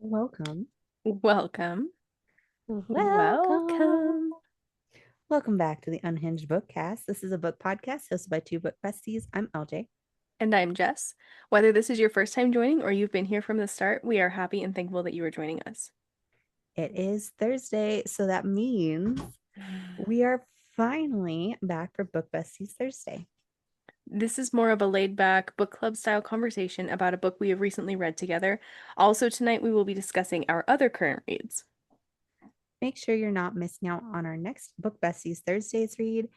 Welcome. Welcome. Welcome. Welcome. Welcome back to the Unhinged BookCast. This is a book podcast hosted by two book besties. I'm LJ. And I'm Jess. Whether this is your first time joining or you've been here from the start, we are happy and thankful that you are joining us. It is Thursday, so that means we are finally back for Book Besties Thursday. This is more of a laid back book club style conversation about a book we have recently read together. Also, tonight we will be discussing our other current reads. Make sure you're not missing out on our next Book Besties Thursdays read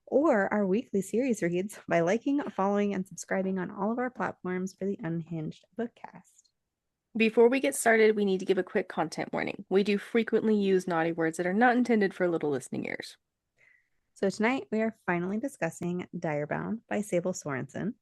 or our weekly series reads by liking, following, and subscribing on all of our platforms for the Unhinged BookCast. Before we get started, we need to give a quick content warning. We do frequently use naughty words that are not intended for little listening ears. So tonight we are finally discussing DireBound by Sable Sorensen.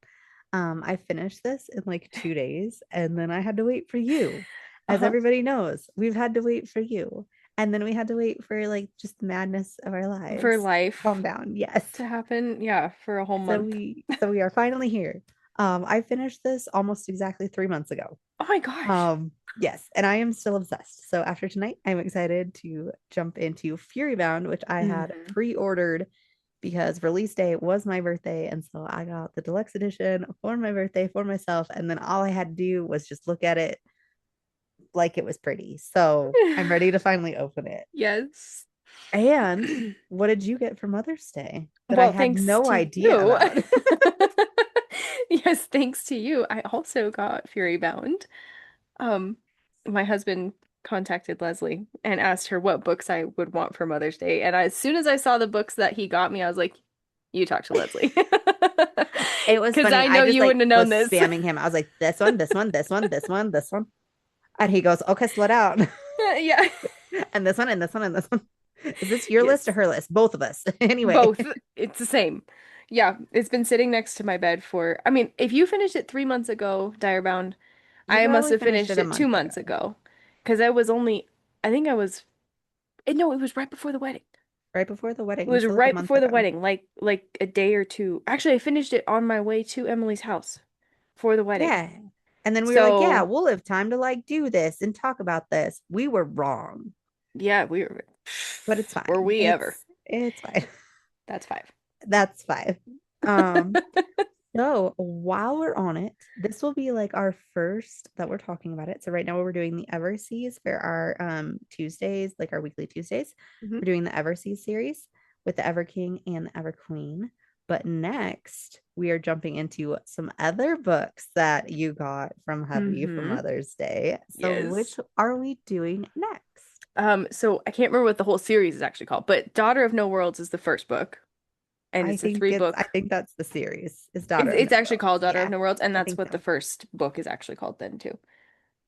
I finished this in like 2 days, and then I had to wait for you. As Uh-huh. everybody knows, we've had to wait for you. And then we had to wait for like just the madness of our For lives. Calm life down. Yes. to happen, yeah, for a whole So month. we are finally here. I finished this almost exactly 3 months ago. Oh my gosh. Yes, and I am still obsessed. So after tonight, I'm excited to jump into Furybound, which I had Mhm. pre-ordered because release day was my birthday. And so I got the deluxe edition for my birthday for myself. And then all I had to do was just look at it like it was pretty. So I'm ready to finally open it. Yes. And what did you get for Mother's Day that I Well, had thanks no to idea you. about? Yes, thanks to you. I also got Fury Bound. Um, my husband contacted Leslie and asked her what books I would want for Mother's Day. And as soon as I saw the books that he got me, I was like, you talk to Leslie. It was Because funny. I I know just you like wouldn't have known was this. spamming him. I was like, this one, this one, this one, this one, this one. And he goes, okay, slow down. Yeah. And this one, and this one, and this one. Is this your list or Yes. her list? Both of us. Anyway. Both. It's the same. Yeah, it's been sitting next to my bed for, I mean, if you finished it 3 months ago, DireBound, You I must probably have finished finished it a it two month months ago. ago. Because I think I was, no, it was right before the wedding. Right before the It wedding. was So like a right month before the ago. wedding, like a day or two. Actually, I finished it on my way to Emily's house for the wedding. Yeah. And then we were like, yeah, So, we'll have time to like do this and talk about this. We were wrong, yeah, but it's were fine. we ever? It's fine. That's five. That's fine. Um, so while we're on it, this will be like our first that we're talking about it. So right now we're doing the Everseas for our Tuesdays, like our weekly Tuesdays. Mhm. We're doing the Everseas series with the Ever King and the Ever Queen. But next we are jumping into some other books that you got from hubby for Mm-hmm. Mother's Day. So which Yes. are we doing next? So I can't remember what the whole series is actually called, but Daughter of No Worlds is the first book, and it's a three I book. think that's the series. Is It's Daughter of it's No actually Worlds. called Daughter of Yeah, No Worlds, and I that's think what the so. first book is actually called then too.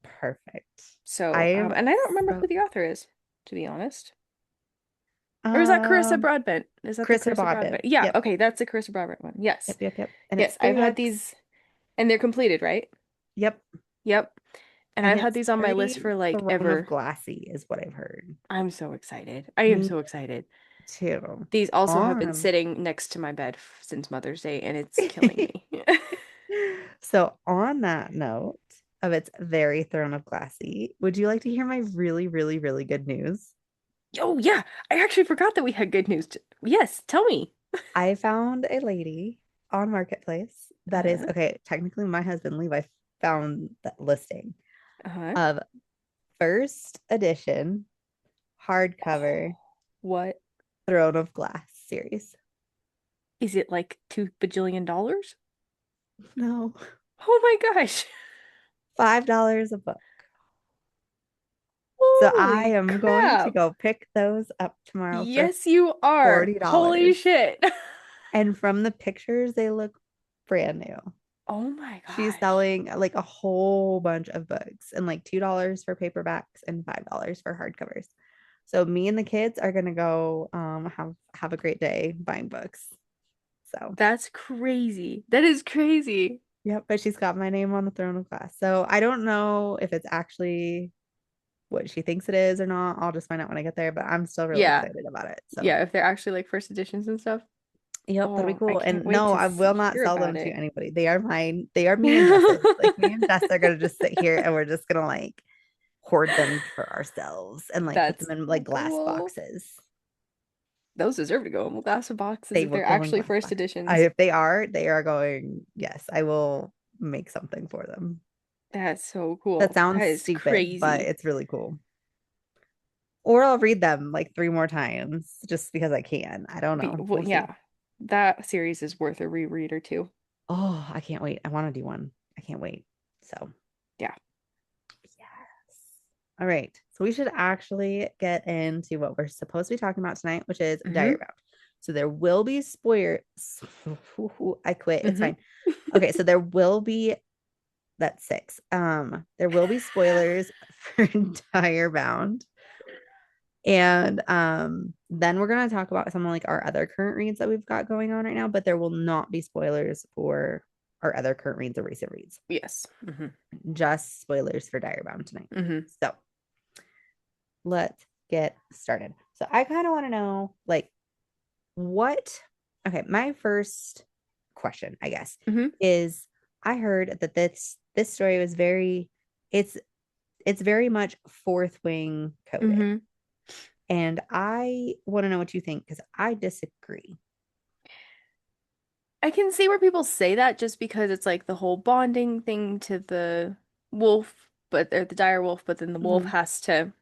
Perfect. I So, am and I don't remember so who the author is, to be honest. Or is that Carissa um Broadbent? Is that the Chris Carissa Broadbent. Broadbent? Yeah, Yep. okay, that's the Carissa Broadbent one. Yes. Yep. And it's Yes, three I've had books. these, and they're completed, right? Yep. Yep. And And I've had it's these on my list very for like Throne of ever. Glassy is what I've heard. I'm so excited. I am Me so excited. too. These also have been On sitting next to my bed since Mother's Day, and it's killing me. so on that note of its very Throne of Glassy, would you like to hear my really, really, really good news? Oh, yeah. I actually forgot that we had good news. Yes, tell me. I found a lady on Marketplace that is Uh-huh. okay. Technically, my husband Levi found that listing Uh-huh. of first edition hardcover What? Throne of Glass series. Is it like $2 bajillion? No, Oh my gosh. $5 a book. So I Holy am going to crap. go pick those up tomorrow for Yes, you are. Holy $40. shit. And from the pictures, they look brand new. Oh my She's gosh. selling like a whole bunch of books and like $2 for paperbacks and $5 for hardcovers. So me and the kids are gonna go have a great day buying books. So That's crazy. That is crazy. yep, but she's got my name on the Throne of Glass. So I don't know if it's actually what she thinks it is or not. I'll just find out when I get there, but I'm still really Yeah. excited about it. So Yeah, if they're actually like first editions and stuff. yep, that'll be Oh, I cool. can't And wait no, to I will not hear sell about them to it. anybody. They are mine. They are me and Jess's. Like me and Jess are gonna just sit here and we're just gonna like hoard them for ourselves and like put them That's in so like glass cool. boxes. Those deserve to go in glass boxes They if will they're go in actually glass first boxes. editions. If they are going, yes, I will make something for them. That's so That cool. That sounds is stupid, but crazy. it's really cool. Or I'll read them like three more times just because I can. I don't know. Well, We'll see. yeah, that series is worth a reread or two. Oh, I can't wait. I want to do one. I can't wait. So, Yeah. yes. All right. So we should actually get into what we're supposed to be talking about tonight, which is Mm-hmm. DireBound. So there will be spoilers. I quit. It's Mm-hmm. fine. Okay, so there will be that's six. There will be spoilers for DireBound. And then we're gonna talk about some of like our other current reads that we've got going on right now, but there will not be spoilers for our other current reads or recent reads. Yes. Mm-hmm. Just spoilers for DireBound tonight. Mm-hmm. So let's get started. So I kind of want to know like what okay, my first question, I guess, Mm-hmm. is I heard that this story was very it's it's very much fourth wing coded. Mm-hmm. And I want to know what you think because I disagree. I can see where people say that just because it's like the whole bonding thing to the wolf, but or the dire wolf, but then the wolf Mhm. has to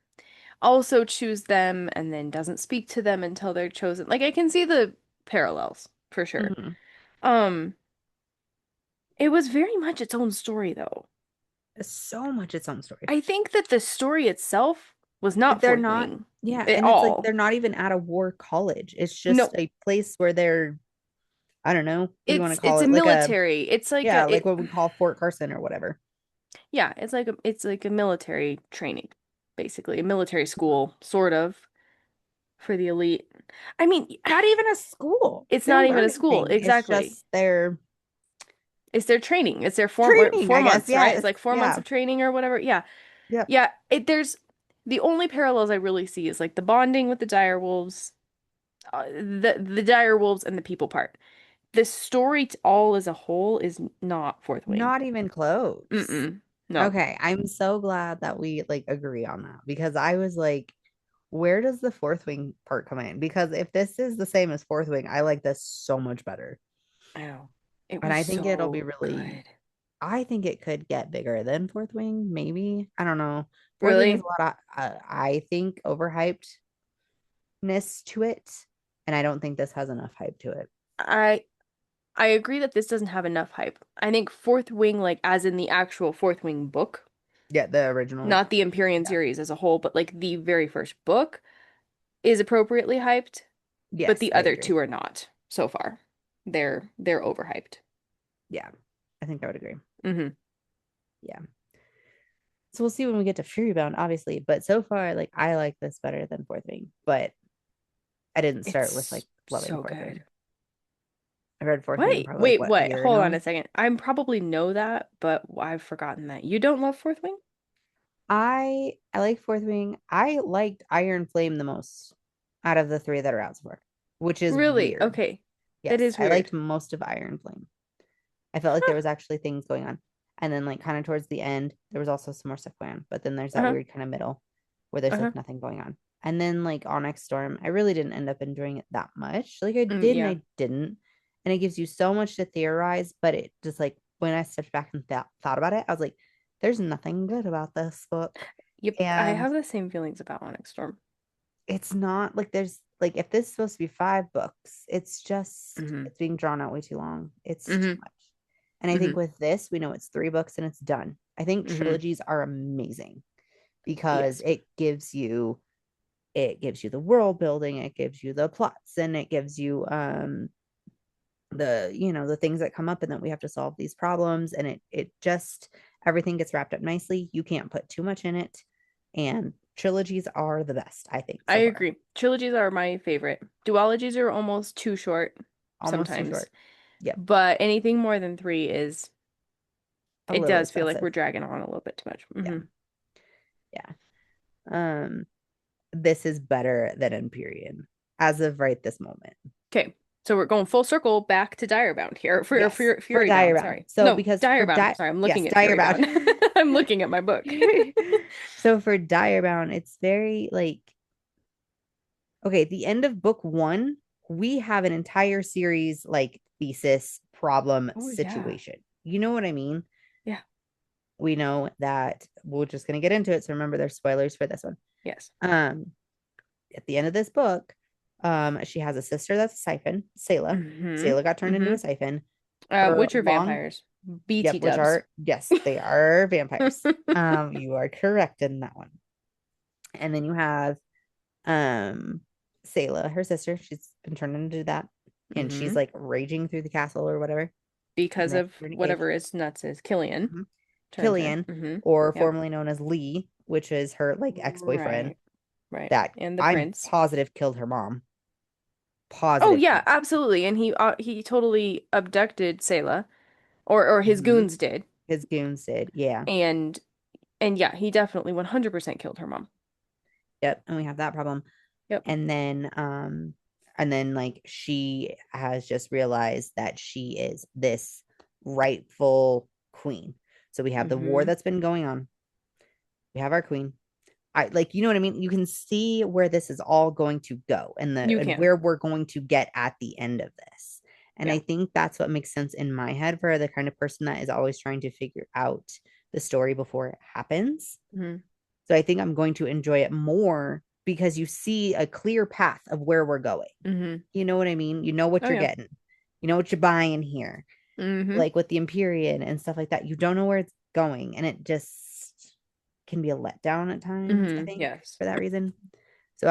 also choose them and then doesn't speak to them until they're chosen. Like I can see the parallels for sure. Mhm. Um, it was very much its own story though. It's so much its own story. I think that the story itself was Like not they're Fourth not, Wing yeah, at and it's like all. they're not even at a war college. It's just No, a place where they're, I don't know, what do you want to call it's a it? Like a, military. It's like yeah, a like it what we call Fort Carson or whatever. yeah, it's like a military training, basically. A military school, sort of, for the elite. I mean, Not even a school. it's They're not even a learning school, things. It's exactly. just their It's their training. It's their training, four I guess. months, right? Yeah, It's it's like 4 months yeah. of training or whatever. Yeah. Yep. Yeah. There's the only parallels I really see is like the bonding with the dire wolves, the dire wolves and the people part. The story all as a whole is not Fourth Wing. Not even close. Mm-mm. No. Okay, I'm so glad that we like agree on that because I was like, where does the fourth wing part come in? Because if this is the same as fourth wing, I like this so much better. Oh, it And was I think it'll be so really, good. I think it could get bigger than fourth wing, maybe. I don't know. Fourth wing is Really? a lot of, I think, overhypedness to it. And I don't think this has enough hype to it. I I agree that this doesn't have enough hype. I think Fourth Wing, like as in the actual Fourth Wing book, Yeah, the original. not the Empyrean Yeah. series as a whole, but like the very first book is appropriately hyped, but Yes, the I other agree. two are not so far. They're overhyped. Yeah, I think I would agree. Hmm. Yeah. So we'll see when we get to Furybound, obviously. But so far, like I like this better than Fourth Wing. But I didn't start with like It's loving so Fourth good. Wing. I read Fourth Wing Wait, probably like wait, what a what? year Hold on ago. a second. I probably know that, but I've forgotten that. You don't love Fourth Wing? I like Fourth Wing. I liked Iron Flame the most out of the three that are out so far, which is Really? weird. Okay. That Yes, is I weird. liked most of Iron Flame. I felt like there Huh. was actually things going on. And then like kind of towards the end, there was also some more stuff going on. But then there's that Uh-huh. weird kind of middle where there's Uh-huh. like nothing going on. And then like Onyx Storm, I really didn't end up enjoying it that much. Like I did and Yeah. I didn't. And it gives you so much to theorize, but it just like when I stepped back and thought about it, I was like, there's nothing good about this book. Yep. I And have the same feelings about Onyx Storm. it's not like there's like if this is supposed to be five books, it's just Hmm. it's being drawn out way too long. It's too Hmm. much. And I think Hmm. with this, we know it's three books and it's done. I think Hmm. trilogies are amazing because Yes. it gives you the world building, it gives you the plots, and it gives you the the things that come up and that we have to solve these problems, and it just everything gets wrapped up nicely. You can't put too much in it, and trilogies are the best, I think, I so far. agree. Trilogies are my favorite. Duologies are almost too short Almost too sometimes, short. Yep, but anything more than three is, a it little does feel like excessive. we're dragging on a little bit too much. Yeah, Hmm. yeah. um this is better than Empyrean as of right this moment. Okay. So we're going full circle back to DireBound here for Yes, for Fury Bound. DireBound. Sorry, So no, because for DireBound. Sorry, I'm yes, looking at Fury DireBound. Bound. I'm looking at my book. So for DireBound, it's very like okay, at the end of book one, we have an entire series like thesis problem Oh yeah, situation. You know what I mean? yeah, We know that we're just gonna get into it. So remember, there's spoilers for this one. yes. Um, at the end of this book, she has a sister that's a siphon, Selah. Mm-hmm. Selah got turned into Mm-hmm. a siphon. Her Which are long, vampires? BT yep, which dubs. are yes, they are vampires. You are correct in that one. And then you have um Selah, her sister. She's been turned into that, and she's Mm-hmm. like raging through the castle or whatever. And Because then of you're in a cage. whatever is nuts is Killian Mhm. turned her. Killian, Mm-hmm. or Yep. formerly known as Lee, which is her like ex-boyfriend Right. Right. that And the I'm prince. positive killed her mom. Oh Positive yeah, killed. absolutely. And he totally abducted Selah, or his Mhm. goons did. His goons did. Yeah. And and yeah, he definitely 100% killed her mom. Yep. And we have that problem. Yep. And then like she has just realized that she is this rightful queen. So we have the war Mm-hmm. that's been going on. We have our queen. I like, you know what I mean? You can see where this is all going to go You and can. where we're going to get at the end of this. And Yeah. I think that's what makes sense in my head for the kind of person that is always trying to figure out the story before it happens. Mm-hmm. So I think I'm going to enjoy it more because you see a clear path of where we're going. Mm-hmm. You know what I mean? You know what Oh you're yeah. getting. You know what you're buying here. Mm-hmm. Like with the Empyrean and stuff like that. You don't know where it's going. And it just can be a letdown at times, I Mm-hmm. think, Yes. for that reason. So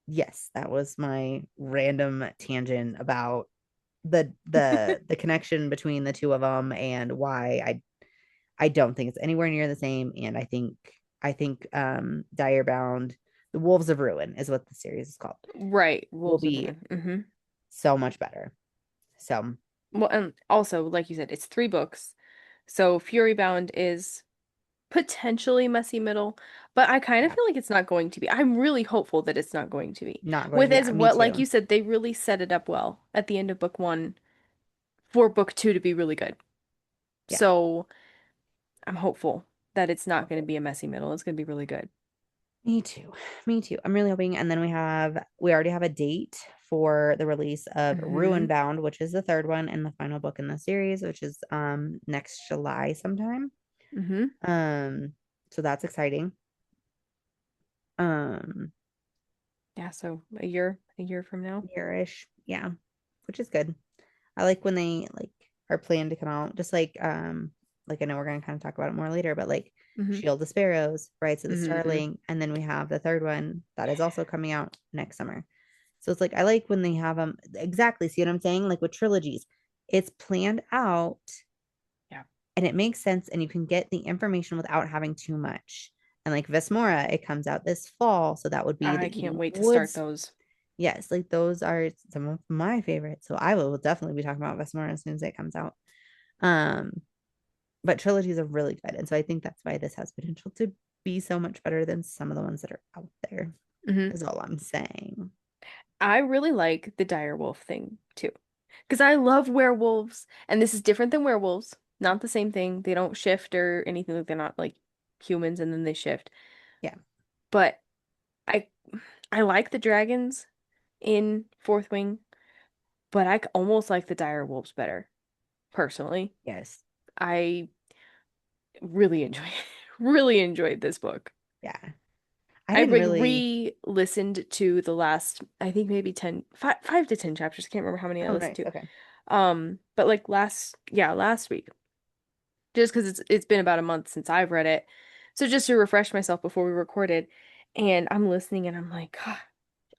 yes, that was my random tangent about the connection between the two of them and why I don't think it's anywhere near the same. And I think Direbound, The Wolves of Ruin is what the series is called, Right. will Wolves of be Ruin. Mm-hmm. so much better. So Well, and also, like you said, it's 3 books. So Fury Bound is potentially messy middle, but I kind of yeah, feel like it's not going to be. I'm really hopeful that it's not going to be. not going With to, as yeah, me what, like too. you said, they really set it up well at the end of book 1 for book 2 to be really good. Yeah, So I'm hopeful that it's not going to be a messy middle. It's going to be really good. me too. Me too. I'm really hoping. And then we already have a date for the release of Ruin Hmm. Bound, which is the third one and the final book in the series, which is next July sometime. Hmm. Um, so that's exciting. Um, Yeah, so a year from now. Yearish, yeah, which is good. I like when they like are planned to come out, just like I know we're gonna kind of talk about it more later, but like Hmm. Shield of Sparrows, Rites of the Hmm. Starling, and then we have the third one that is also coming out next summer. So it's like I like when they have them exactly. See what I'm saying? Like with trilogies, it's planned out Yeah. and it makes sense, and you can get the information without having too much. And like Vesmora, it comes out this fall, so that would be I the can't Eating wait to start Woods. those. Yes, like those are some of my favorites. So I will definitely be talking about Vesmora as soon as it comes out. Um, but trilogies are really good. And so I think that's why this has potential to be so much better than some of the ones that are out there, Hmm. is all I'm saying. I really like the dire wolf thing too. Because I love werewolves, and this is different than werewolves. Not the same thing. They don't shift or anything. Like they're not like humans and then they shift. Yeah. But I I like the dragons in Fourth Wing, but almost like the dire wolves better, personally. Yes. I really enjoy really enjoyed this book. Yeah. I I didn't like really. re-listened to the last, I think maybe 5 to 10 chapters. Can't remember how many I Oh, listened nice. to. Okay. But like last week, just because it's been about a month since I've read it. So just to refresh myself before we recorded, and I'm listening and I'm like, God,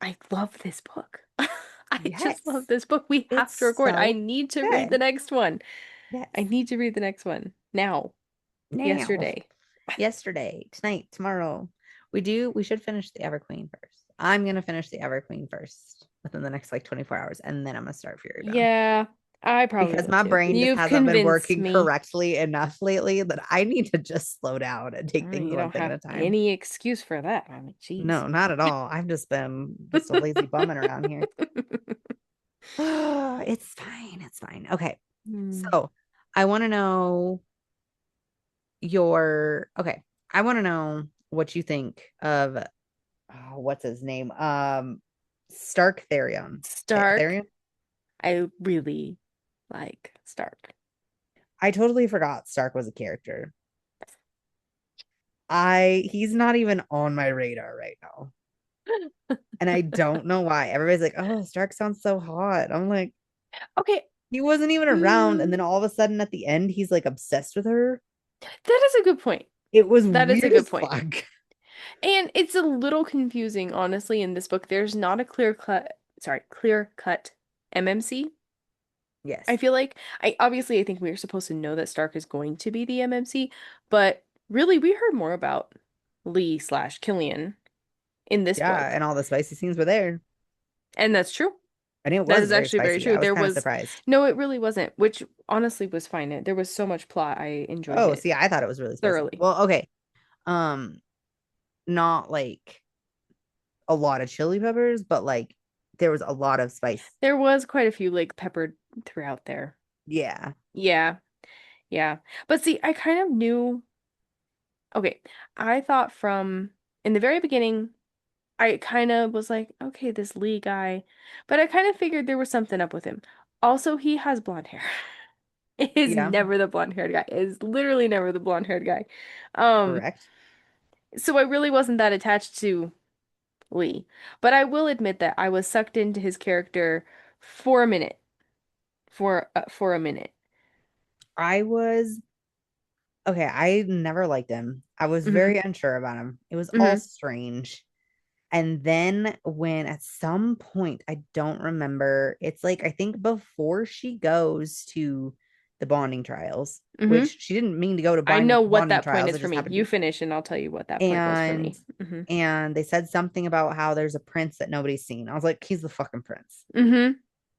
I love this book. I just love Yes. this book. We have It's to record. I so need to read the good. next one. I Yes. need to read the next one now, Now. yesterday. Yesterday, tonight, tomorrow. We should finish the Everqueen first. I'm gonna finish the Everqueen first within the next like 24 hours, and then I'm gonna start Fury Bound. Yeah. I probably because would my too. brain just You've hasn't been convinced working me. correctly enough lately that I need to just slow down and take Oh, things you one don't thing at have a time. any excuse for that. I mean, jeez. No, not at all. I've just been just a lazy bumming around here. It's fine. It's fine. Okay. Hmm. So I want to know okay. I want to know what you think of what's his name? Stark Therion. Stark. Therion? I really like Stark. I totally forgot Stark was a character. He's not even on my radar right now. And I don't know why. Everybody's like, "Oh, Stark sounds so hot." I'm like, Okay. he wasn't even around, and then all of a sudden at the end he's like obsessed with her. That is a good point. It was That is a weird good as point. fuck. And it's a little confusing, honestly, in this book. There's not a clear cut MMC. I Yes. feel like I think we are supposed to know that Stark is going to be the MMC, but really we heard more about Lee/Killian in this Yeah, book. and all the spicy scenes were there. And that's true. And it That was is very actually very spicy. true. I was There kind of was surprised. no, it really wasn't, which honestly was fine. There was so much plot. I enjoyed Oh, it see, I thought it was really spicy. thoroughly. Well, okay. Um, not like a lot of chili peppers, but like there was a lot of spice. There was quite a few like peppered throughout there. Yeah. Yeah, yeah. But see, I kind of knew. Okay, I thought from in the very beginning, I kind of was like, okay, this Lee guy, but I kind of figured there was something up with him. Also, he has blonde hair. It is Yeah. never the blonde-haired guy. It is literally never the blonde-haired guy. Um, Correct. so I really wasn't that attached to Lee. But I will admit that I was sucked into his character for a minute. For a minute. I was okay. I never liked him. I was Hmm. very unsure about him. It was all Hmm. strange. And then when at some point, I don't remember, it's like I think before she goes to the bonding trials, Hmm. which she didn't mean to go to I know what bonding that point trials, is it for just me. happened to You be. finish and I'll tell you what that point was for And me. Hmm. and they said something about how there's a prince that nobody's seen. I was like, he's the fucking prince. Hmm.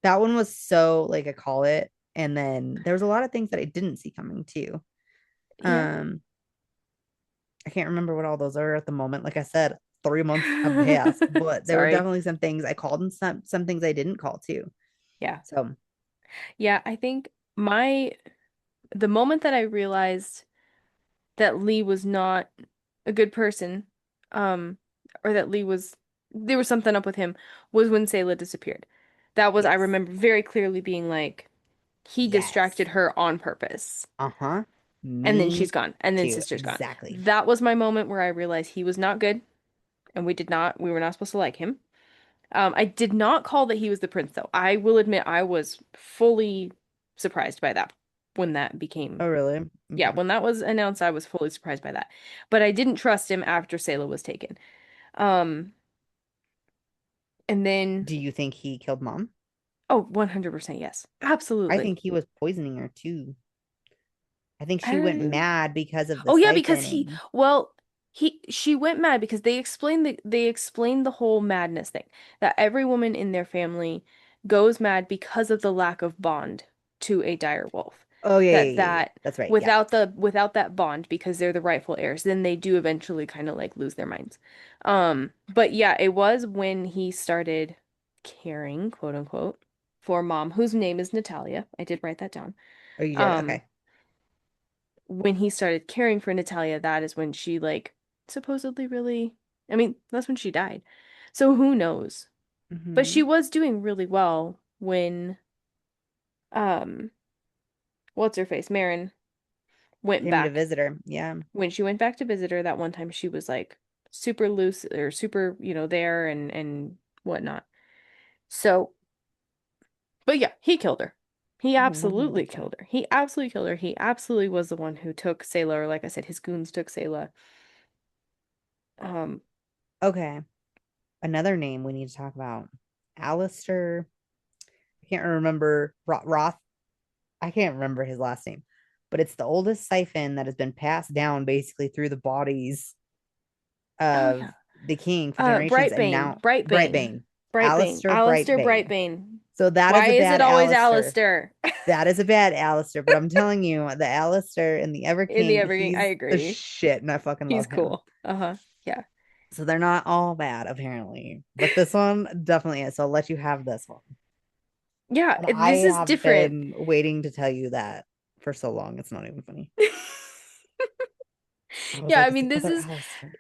That one was so like a call it. And then there was a lot of things that I didn't see coming too. Yeah. Um, I can't remember what all those are at the moment. Like I said, 3 months have passed, but there were Sorry. definitely some things I called and some things I didn't call too. Yeah. So Yeah, I think my the moment that I realized that Lee was not a good person, um, or that Lee was there was something up with him was when Sayla disappeared. That was I yes. remember very clearly being like he Yes. distracted her on purpose. Uh-huh. And then she's Me gone. And then too. sister's gone. Exactly. That was my moment where I realized he was not good and we were not supposed to like him. I did not call that he was the prince though. I will admit I was fully surprised by that when that became Oh, really? yeah, Okay. when that was announced, I was fully surprised by that. But I didn't trust him after Sayla was taken. Um, and then, Do you think he killed mom? oh, 100% yes. I Absolutely. think he was poisoning her too. I think she went I, mad because of the oh yeah, because siphoning. she went mad because they explained the whole madness thing. That every woman in their family goes mad because of the lack of bond to a dire wolf. Oh, yeah, yeah, That yeah, yeah. that That's right. Yeah. without that bond because they're the rightful heirs, then they do eventually kind of like lose their minds. But yeah, it was when he started caring, quote unquote, for mom, whose name is Natalia. I did write that down. Oh, you did? Um, Okay. when he started caring for Natalia, that is when she like supposedly really, I mean, that's when she died. So who knows? But she Mm-hmm. was doing really well when um what's her face? Marin went Came to back. visit her. Yeah. When she went back to visit her that one time she was like super loose or super, there and whatnot. So, but yeah, he killed her. He Oh, absolutely 100%. killed her. He absolutely killed her. He absolutely was the one who took Sayla, or like I said, his goons took Sayla. Um, Okay. Another name we need to talk about. Alistair. I can't remember Roth. I can't remember his last name, but it's the oldest siphon that has been passed down basically through the bodies oh of yeah. the king for generations, and Brightbane, now Brightbane, Brightbane, Brightbane, Alistair Alistair Brightbane. Brightbane. So that is Why a is it bad always Alistair. Alistair That is a bad Alistair. But I'm telling you, the Alistair in the Ever in the King, Evergreen? I he's the agree. shit, and I fucking He's love him. cool. Uh-huh. Yeah. So they're not all bad, apparently. But this one definitely is. So I'll let you have this one. Yeah, And I this is have different. been waiting to tell you that for so long. It's not even funny. I was Yeah, like, I it's mean, the this other is Alistair.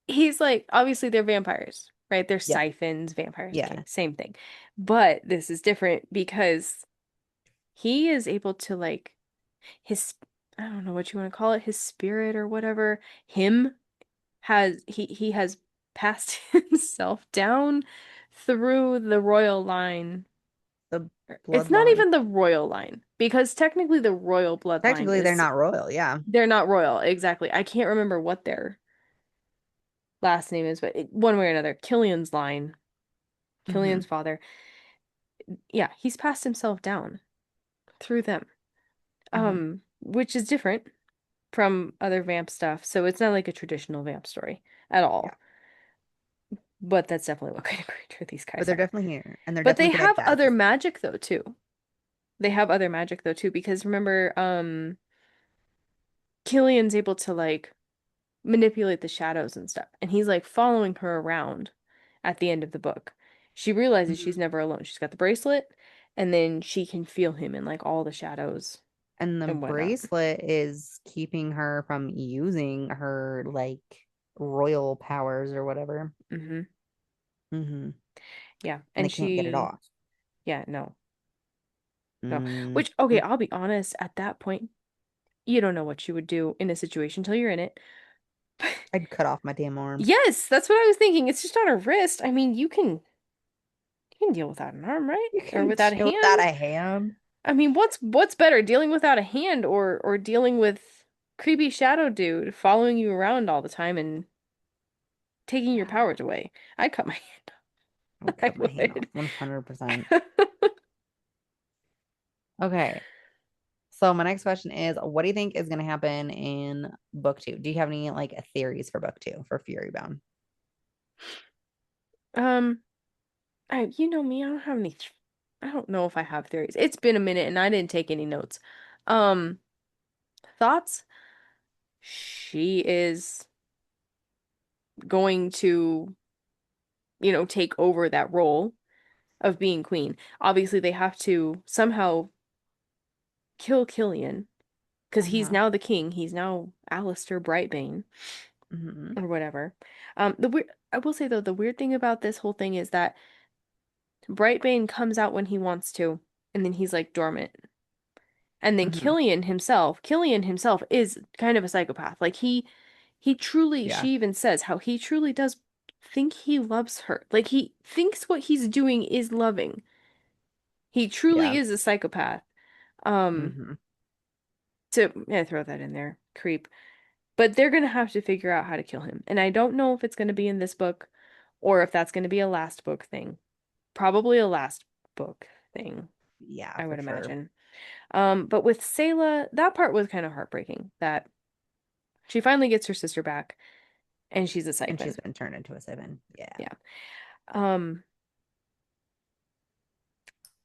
he's like obviously they're vampires, right? They're Yep. siphons, vampires, okay, Yeah. same thing. But this is different because he is able to like his I don't know what you want to call it, his spirit or whatever, him he has passed himself down through the royal line. The It's not bloodline. even the royal line because technically the royal bloodline Technically, they're is not royal. Yeah. they're not royal, exactly. I can't remember what their last name is, but one way or another, Killian's line, Hmm. Killian's father, yeah, he's passed himself down through them. Hmm. Which is different from other vamp stuff. So it's not like a traditional vamp story at Yeah. all. But that's definitely what kind of creature these But guys they're are. definitely here. And they're But they definitely bad have guys. other magic though too. They have other magic though too, because remember, Killian's able to like manipulate the shadows and stuff, and he's like following her around at the end of the book. She realizes Mhm. she's never alone. She's got the bracelet, and then she can feel him in like all the shadows And the and whatnot. bracelet is keeping her from using her like royal powers or whatever. Hmm. Hmm. Yeah, And they and can't get it she, off. yeah, no, no. Mm. Which, okay, I'll be honest, at that point, you don't know what you would do in a situation until you're in it. I'd cut off my damn arm. Yes, that's what I was thinking. It's just on a wrist. I mean, you can deal without an arm, right? You Or can without a chill without hand. a hand. I mean, what's better, dealing without a hand or dealing with creepy shadow dude following you around all the time and taking your powers away? I'd cut my hand I would off. I cut my hand off would. 100%. Okay. So my next question is, what do you think is going to happen in book two? Do you have any like theories for book two for Fury Bound? Um, you know me, I don't have any I don't know if I have theories. It's been a minute and I didn't take any notes. Um, thoughts? She is going to, take over that role of being queen. Obviously, they have to somehow kill Killian because he's Uh-huh. now the king. He's now Alistair Brightbane Hmm. or whatever. The weird I will say though, the weird thing about this whole thing is that Brightbane comes out when he wants to, and then he's like dormant. And then Hmm. Killian himself is kind of a psychopath. Like he truly, Yeah. she even says how he truly does think he loves her. Like he thinks what he's doing is loving. He truly Yeah. is a psychopath. Um, Hmm. to yeah, throw that in there. Creep. But they're gonna have to figure out how to kill him. And I don't know if it's gonna be in this book or if that's gonna be a last book thing. Probably a last book thing, Yeah, I for would sure. imagine. But with Sayla, that part was kind of heartbreaking that she finally gets her sister back and she's a And she's siphon. been turned into a seven. Yeah. Yeah. Um,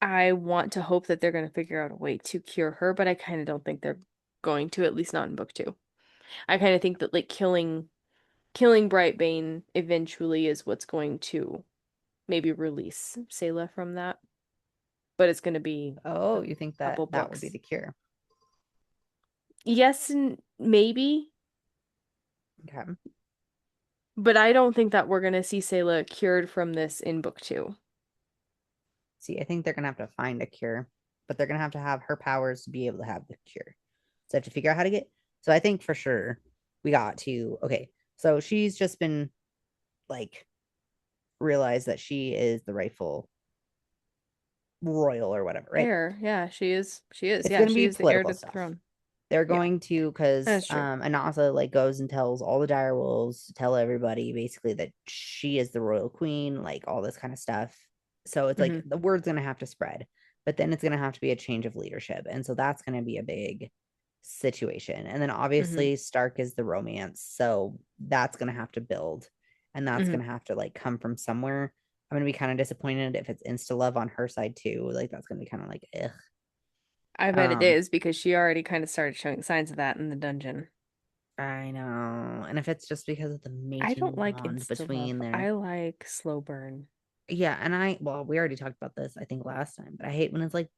I want to hope that they're going to figure out a way to cure her, but I kind of don't think they're going to, at least not in book two. I kind of think that like killing Brightbane eventually is what's going to maybe release Sayla from that, but it's going to be Oh, a you think that couple that would be books. the cure? Yes, and maybe, Okay. but I don't think that we're going to see Sayla cured from this in book two. See, I think they're gonna have to find a cure, but they're gonna have her powers to be able to have the cure. So I have to figure out how to get. So I think for sure we got to okay. So she's just been like realized that she is the rightful royal or whatever, right? Heir, yeah, she is. She is. It's Yeah, gonna she be is the heir political to the stuff. throne. They're Yeah, going to because that's true. Anasa like goes and tells all the dire wolves to tell everybody basically that she is the royal queen, like all this kind of stuff. So it's like Hmm. the word's gonna have to spread, but then it's gonna have to be a change of leadership, and so that's gonna be a big situation. And then Hmm. obviously Stark is the romance, so that's gonna have to build, and that's Hmm. gonna have to like come from somewhere. I'm gonna be kind of disappointed if it's insta love on her side too. Like that's gonna be kind of like ugh. I bet it Um, is because she already kind of started showing signs of that in the dungeon. I know. And if it's just because of the I don't mating like bond insta love. between their I like slow burn. yeah, and well, we already talked about this, I think, last time, but I hate when it's like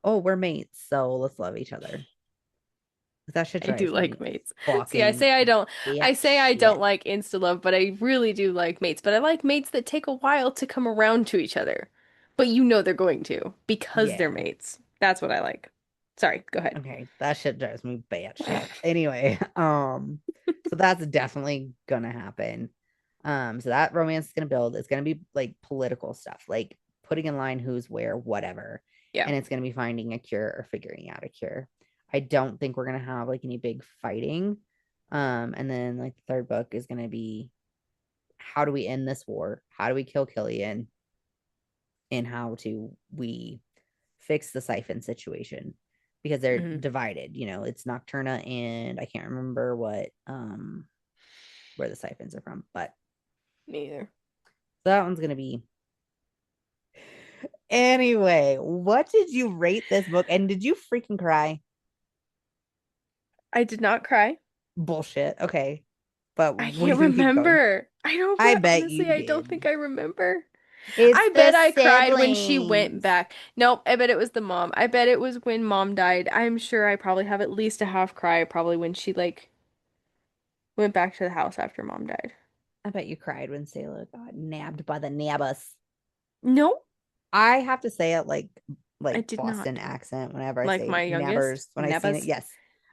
oh, we're mates, so let's love each other. That shit I do drives like me mates. See, fucking I say I batshit. don't like insta love, but I really do like mates. But I like mates that take a while to come around to each other. But you know they're going to because they're Yeah. mates. That's what I like. Sorry, go ahead. Okay, that shit drives me batshit. Anyway, so that's definitely gonna happen. So that romance is gonna build. It's gonna be like political stuff, like putting in line who's where, whatever. Yeah. And it's gonna be finding a cure or figuring out a cure. I don't think we're gonna have like any big fighting. And then like the third book is gonna be how do we end this war? How do we kill Killian? And how do we fix the siphon situation? Because they're Hmm. divided, it's Nocturna and I can't remember what where the siphons are from, but Neither. that one's gonna be anyway. What did you rate this book, and did you freaking cry? I did not cry. Bullshit. Okay, but I we can't can keep going. remember. I don't, I but bet you honestly, I don't think did. I remember. It's I the bet I cried when she went siblings. back. Nope, I bet it was the mom. I bet it was when mom died. I'm sure I probably have at least a half cry probably when she like went back to the house after mom died. I bet you cried when Sailor got nabbed by the nabbas. No, I have to say it I like did Boston not. accent whenever I Like say my youngest, nabbers when I seen it. Nebus, Yes.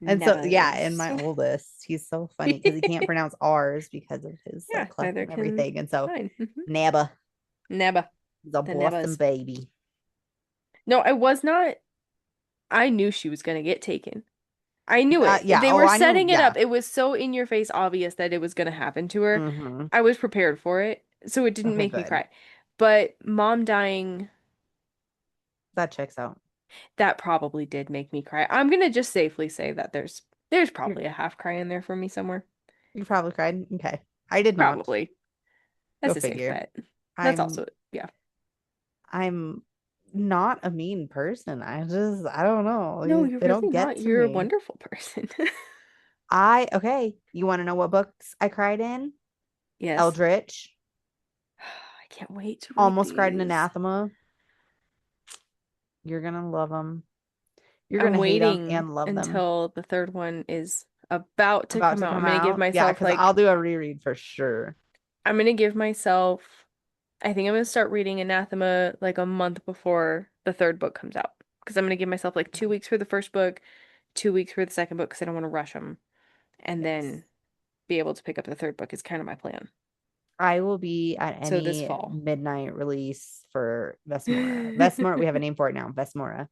And so yeah, and Nebus. my oldest, he's so funny because he can't pronounce R's because of his Yeah, like cleft neither and can everything. And so mine. Nabba, Neba, he's a the Boston Nebas. baby. No, I was not. I knew she was gonna get taken. I knew it. Yeah. They Oh, were I knew. setting it Yeah. up. It was so in your face obvious that it was going to happen to her. Mm-hmm. I was prepared for it, so it didn't Okay, make me good. cry. But mom dying, That checks out. that probably did make me cry. I'm gonna just safely say that there's You're probably a half cry in there for me somewhere. you probably cried. Okay. I did not. Probably. Go That's a safe figure. bet. That's I'm also, yeah. I'm not a mean person. I don't know. No, you're They really don't get not. to You're a me. wonderful person. Okay. You want to know what books I cried in? Yes. Eldritch. I can't wait to read Almost cried in these. Anathema. You're gonna love them. You're I'm gonna hate them waiting and love them. until the third one is about to About come to out. come I'm gonna give out. Yeah, myself because I'll like do a reread for sure. I'm gonna give myself I think I'm gonna start reading Anathema like a month before the third book comes out. Because I'm gonna give myself like 2 weeks for the first book, 2 weeks for the second book because I don't want to rush them, and Yes. then be able to pick up the third book is kind of my plan. I will be at So this any fall. midnight release for Vesmora. Vesmora, we have a name for it now, Vesmora.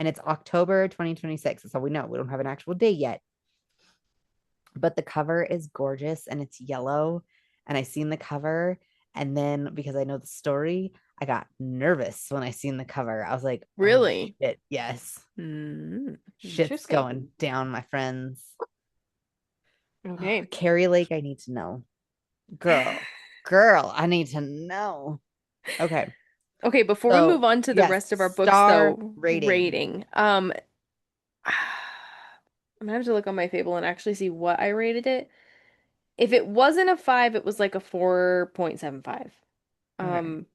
And it's October 2026. That's all we know. We don't have an actual date yet. But the cover is gorgeous and it's yellow. And I seen the cover. And then because I know the story, I got nervous when I seen the cover. I was like, oh Really? shit, yes. Shit's going Interesting. down, my friends. Okay. Carrie Lake, I need to know. Girl, I need to know. Okay. Okay, before we move So, on to the yes, rest of our books star though, rating. rating. I'm gonna have to look on my Fable and actually see what I rated it. If it wasn't a 5, it was like a 4.75. Okay. Um,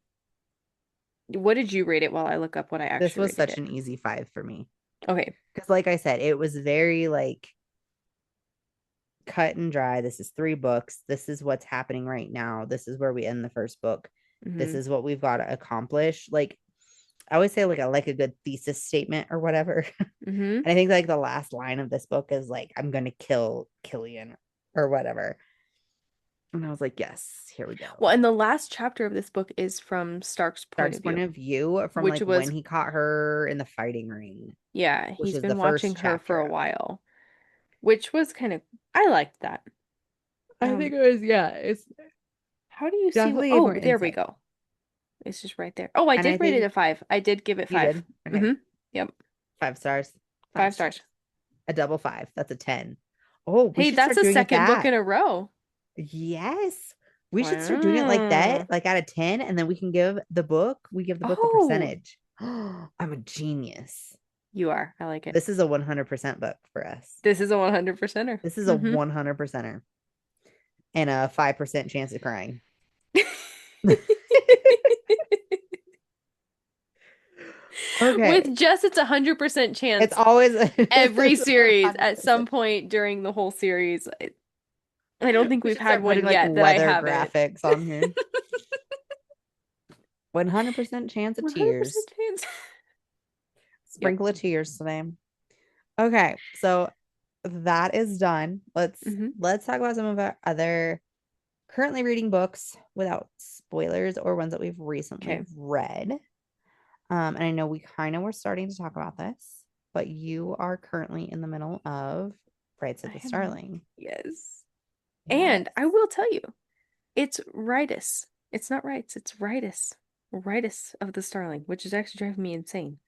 what did you rate it while I look up what I This actually was rated such it? an easy 5 for me. Okay. Because, like I said, it was very like cut and dry. This is 3 books. This is what's happening right now. This is where we end the first book. This Mm-hmm. is what we've got to accomplish. Like I always say, like I like a good thesis statement or whatever. Mm-hmm. And I think like the last line of this book is like, I'm gonna kill Killian or whatever. And I was like, yes, here we Well, go. and the last chapter of this book is from Stark's point Stark's of point view, of view from which like when was, he caught her in the fighting ring, yeah, which he's is the been watching first her for chapter a of it. while, which was kind of, I liked that. I think Um, it was, yeah, it's how do you see what, definitely gave more oh, there we insight. go. It's just right there. Oh, I And I did rate it think a 5. I did give it you 5. did. Okay. Mm-hmm. Yep. 5 stars. Five 5 stars. stars. A double five. That's a 10. Oh, we Hey, should that's start a doing it second book that. in a row. Yes. We should start doing it like that, Wow. like out of 10, and then we give the book a Oh, percentage. I'm a genius. you are. I like it. This is a 100% book for us. This is a 100%er. This is a Mm-hmm. 100%er and a 5% chance of crying. Okay. With just its 100% It's chance always every it's series at some 100%. point during the whole series. I don't think We we've should had start putting one like yet that I weather haven't. graphics on here. 100% chance of 100% tears. chance. Yep. Sprinkle of tears today. Okay, so that is done. Hmm. Let's talk about some of our other currently reading books without spoilers or ones that we've recently Okay. read. And I know we kind of were starting to talk about this, but you are currently in the middle of Rites of I the am. Starling. Yes. Yes. And I will tell you, it's Ritus. It's not Rites, it's Ritus. Ritus of the Starling, which is actually driving me insane.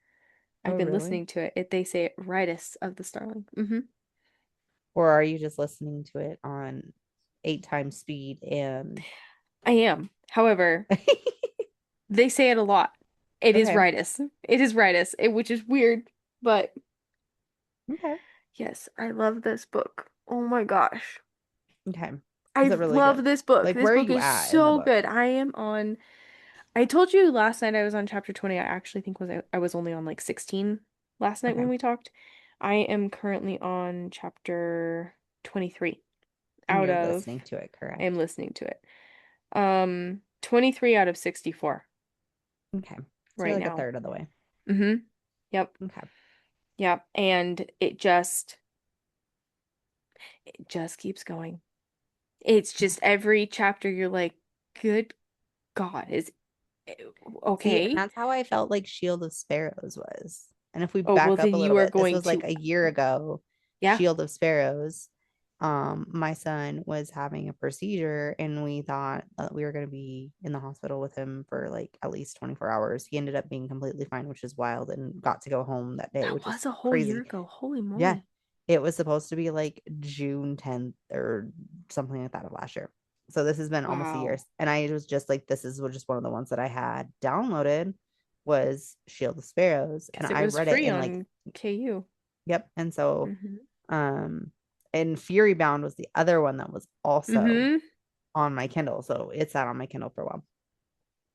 Oh, I've been really? listening to it. They say it Ritus of the Starling. Hmm. Or are you just listening to it on 8 times speed and I am. However, they say it a lot. It is okay. Ritus. It is Ritus, which is weird, but Okay. yes, I love this book. Oh my gosh. Okay. Is I it really love good? this book. Like, This where are book you is at in the so book? good. I told you last night I was on chapter 20. I actually think I was only on like 16 last night Okay. when we talked. I am currently on chapter 23 And out you're of listening to it, I am correct? listening to it. 23 out of 64 Okay. So you're right like a now. third of the way. Mm-hmm. Yep. Okay. Yep. And it just keeps going. It's just every chapter you're like, good God, is See, and okay. that's how I felt like Shield of Sparrows was. And if we Oh, well, back up then a you little are bit, this going was like to, a year ago, yeah. Shield of Sparrows. My son was having a procedure and we thought that we were going to be in the hospital with him for like at least 24 hours. He ended up being completely fine, which is wild, and got to go home that day, That which is was a whole year crazy. ago. Holy Yeah. moly. It was supposed to be like June 10th or something like that of last year. So this has been almost a year. Wow. And I was just like, this is just one of the ones that I had downloaded was Shield of Sparrows. And Because it I was read it free in like, on KU. yep. And so, Mm-hmm. um, and Fury Bound was the other one that was also Mm-hmm. on my Kindle. So it sat on my Kindle for a while.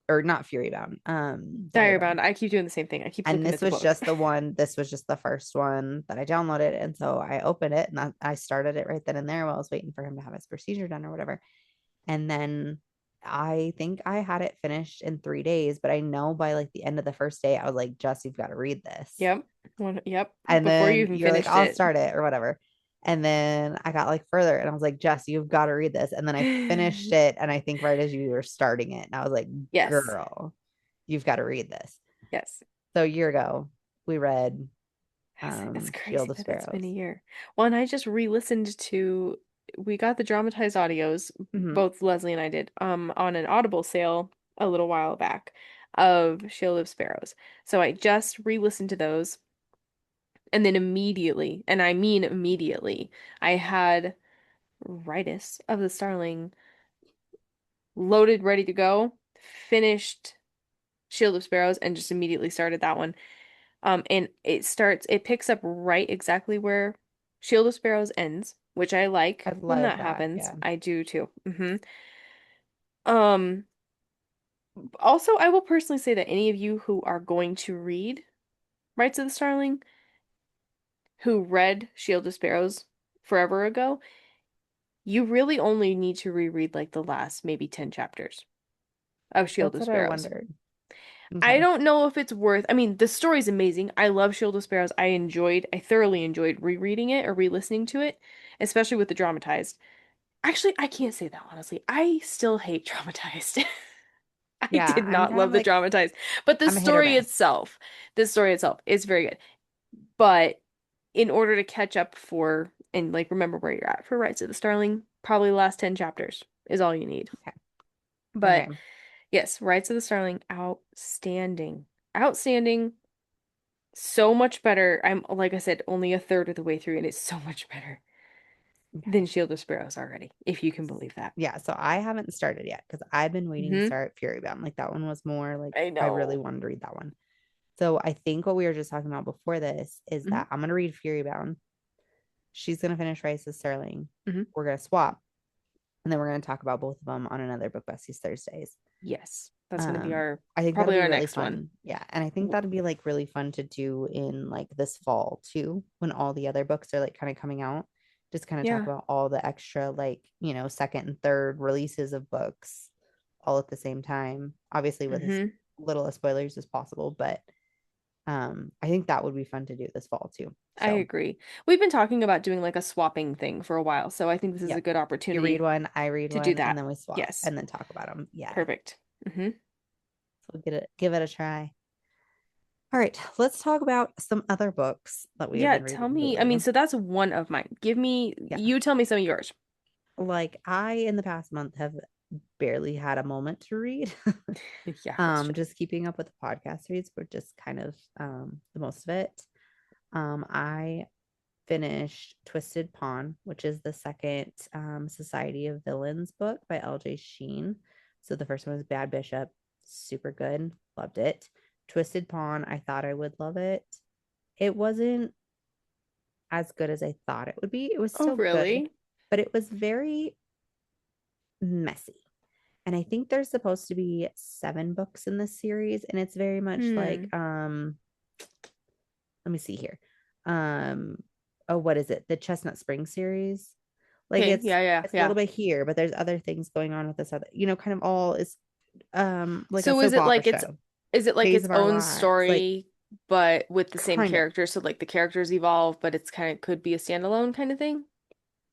Or not Fury Bound, DireBound. DireBound. I keep doing the same thing. I keep And flipping this it to was both. just the one, this was just the first one that I downloaded. And so I opened it and I started it right then and there while I was waiting for him to have his procedure done or whatever. And then I think I had it finished in 3 days, but I know by like the end of the first day, I was like, Jess, you've got to read this. Yep. Yep. And Before you then even you're like, finished I'll it. start it or whatever. And then I got like further and I was like, Jess, you've got to read this. And then I finished it. And I think right as you were starting it, and I was like, Yes. girl, you've got to read this. Yes. So a year ago, we read It's Shield crazy of that it's been a Sparrows. year. Well, and I just re-listened to we got the dramatized audios, Hmm. both Leslie and I did, on an Audible sale a little while back of Shield of Sparrows. So I just re-listened to those and then immediately, and I mean immediately, I had Ritus of the Starling loaded, ready to go, finished Shield of Sparrows, and just immediately started that one. And it picks up right exactly where Shield of Sparrows ends, which I I like when love that that. happens. Yeah. I do too. Um, Also, I will personally say that any of you who are going to read Rites of the Starling, who read Shield of Sparrows forever ago, you really only need to reread like the last maybe 10 chapters of Shield That's of what I Sparrows. wondered. Okay. I don't know if it's worth, I mean, the story's amazing. I love Shield of Sparrows. I thoroughly enjoyed rereading it or re-listening to it, especially with the dramatized. Actually, I can't say that honestly. I still hate dramatized. I Yeah. did I'm not kind of love the like, dramatized, but I'm a hit or miss. the story itself is very good. But in order to catch up for and like remember where you're at for Rites of the Starling, probably the last 10 chapters is all you need. Okay. But Okay. yes, Rites of the Starling, outstanding. Outstanding. So much better. I'm, like I said, only a third of the way through, and it's so much better. than Shield of Sparrows already, if you can believe that. Yeah, so I haven't started yet because I've been waiting to Hmm. start Furybound. Like that one was more like I I really know. wanted to read that one. So I think what we were just talking about before this is Hmm. that I'm gonna read Furybound. She's gonna finish Rice with Starling. Hmm. We're gonna swap, and then we're gonna talk about both of them on another Book Besties Thursdays. Yes, that's going to be Um, our I think that'll probably be our really next one. fun. Yeah, and I think that'd be like really fun to do in like this fall too, when all the other books are like kind of coming out. Just kind of talk Yeah. about all the extra like, second and third releases of books all at the same time. Obviously with as Hmm. little of spoilers as possible, but I think that would be fun to do this fall too. I So, agree. We've been talking about doing like a swapping thing for a while, so I think this is a yep. good You read opportunity one, I read to do one, and that. then we swap Yes. and then talk about them. Yeah. Perfect. Hmm. So give it a try. All right, let's talk about some other books that we have Yeah, been tell reading me. I lately. mean, so that's one of mine. Yeah. You tell me some of yours. Like I in the past month have barely had a moment to read. Yeah, that's true. Just keeping up with the podcast reads were just kind of the most of it. I finished Twisted Pawn, which is the second Society of Villains book by LJ Sheen. So the first one was Bad Bishop, super good, loved it. Twisted Pawn, I thought I would love it. It wasn't as good as I thought it would be. It was Oh, still good, really? but it was very messy. And I think there's supposed to be 7 books in this series, and it's very much like Hmm. let me see here. Um oh, what is it? The Chestnut Spring series. Like Okay. it's Yeah, yeah, it's a little yeah. bit here, but there's other things going on with this other, kind of all is like a So soap opera show. is it like Days its of Our own Lives, like story, but with the same kind of. characters? So like the characters evolve, but it's kind of could be a standalone kind of thing?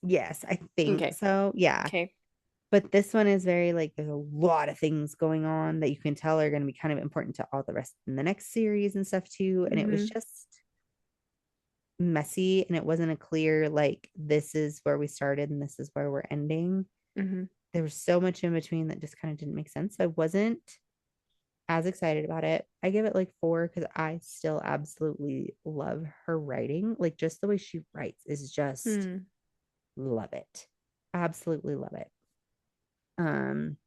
Yes, I think Okay. so. Yeah. Okay. But this one is very like there's a lot of things going on that you can tell are going to be kind of important to all the rest in the next series and stuff too. And it was Hmm. just messy, and it wasn't a clear like this is where we started and this is where we're ending. Hmm. There was so much in between that just kind of didn't make sense. So I wasn't as excited about it. I give it like 4 because I still absolutely love her writing. Like just the way she writes is just Hmm. love it. Absolutely love it. Um,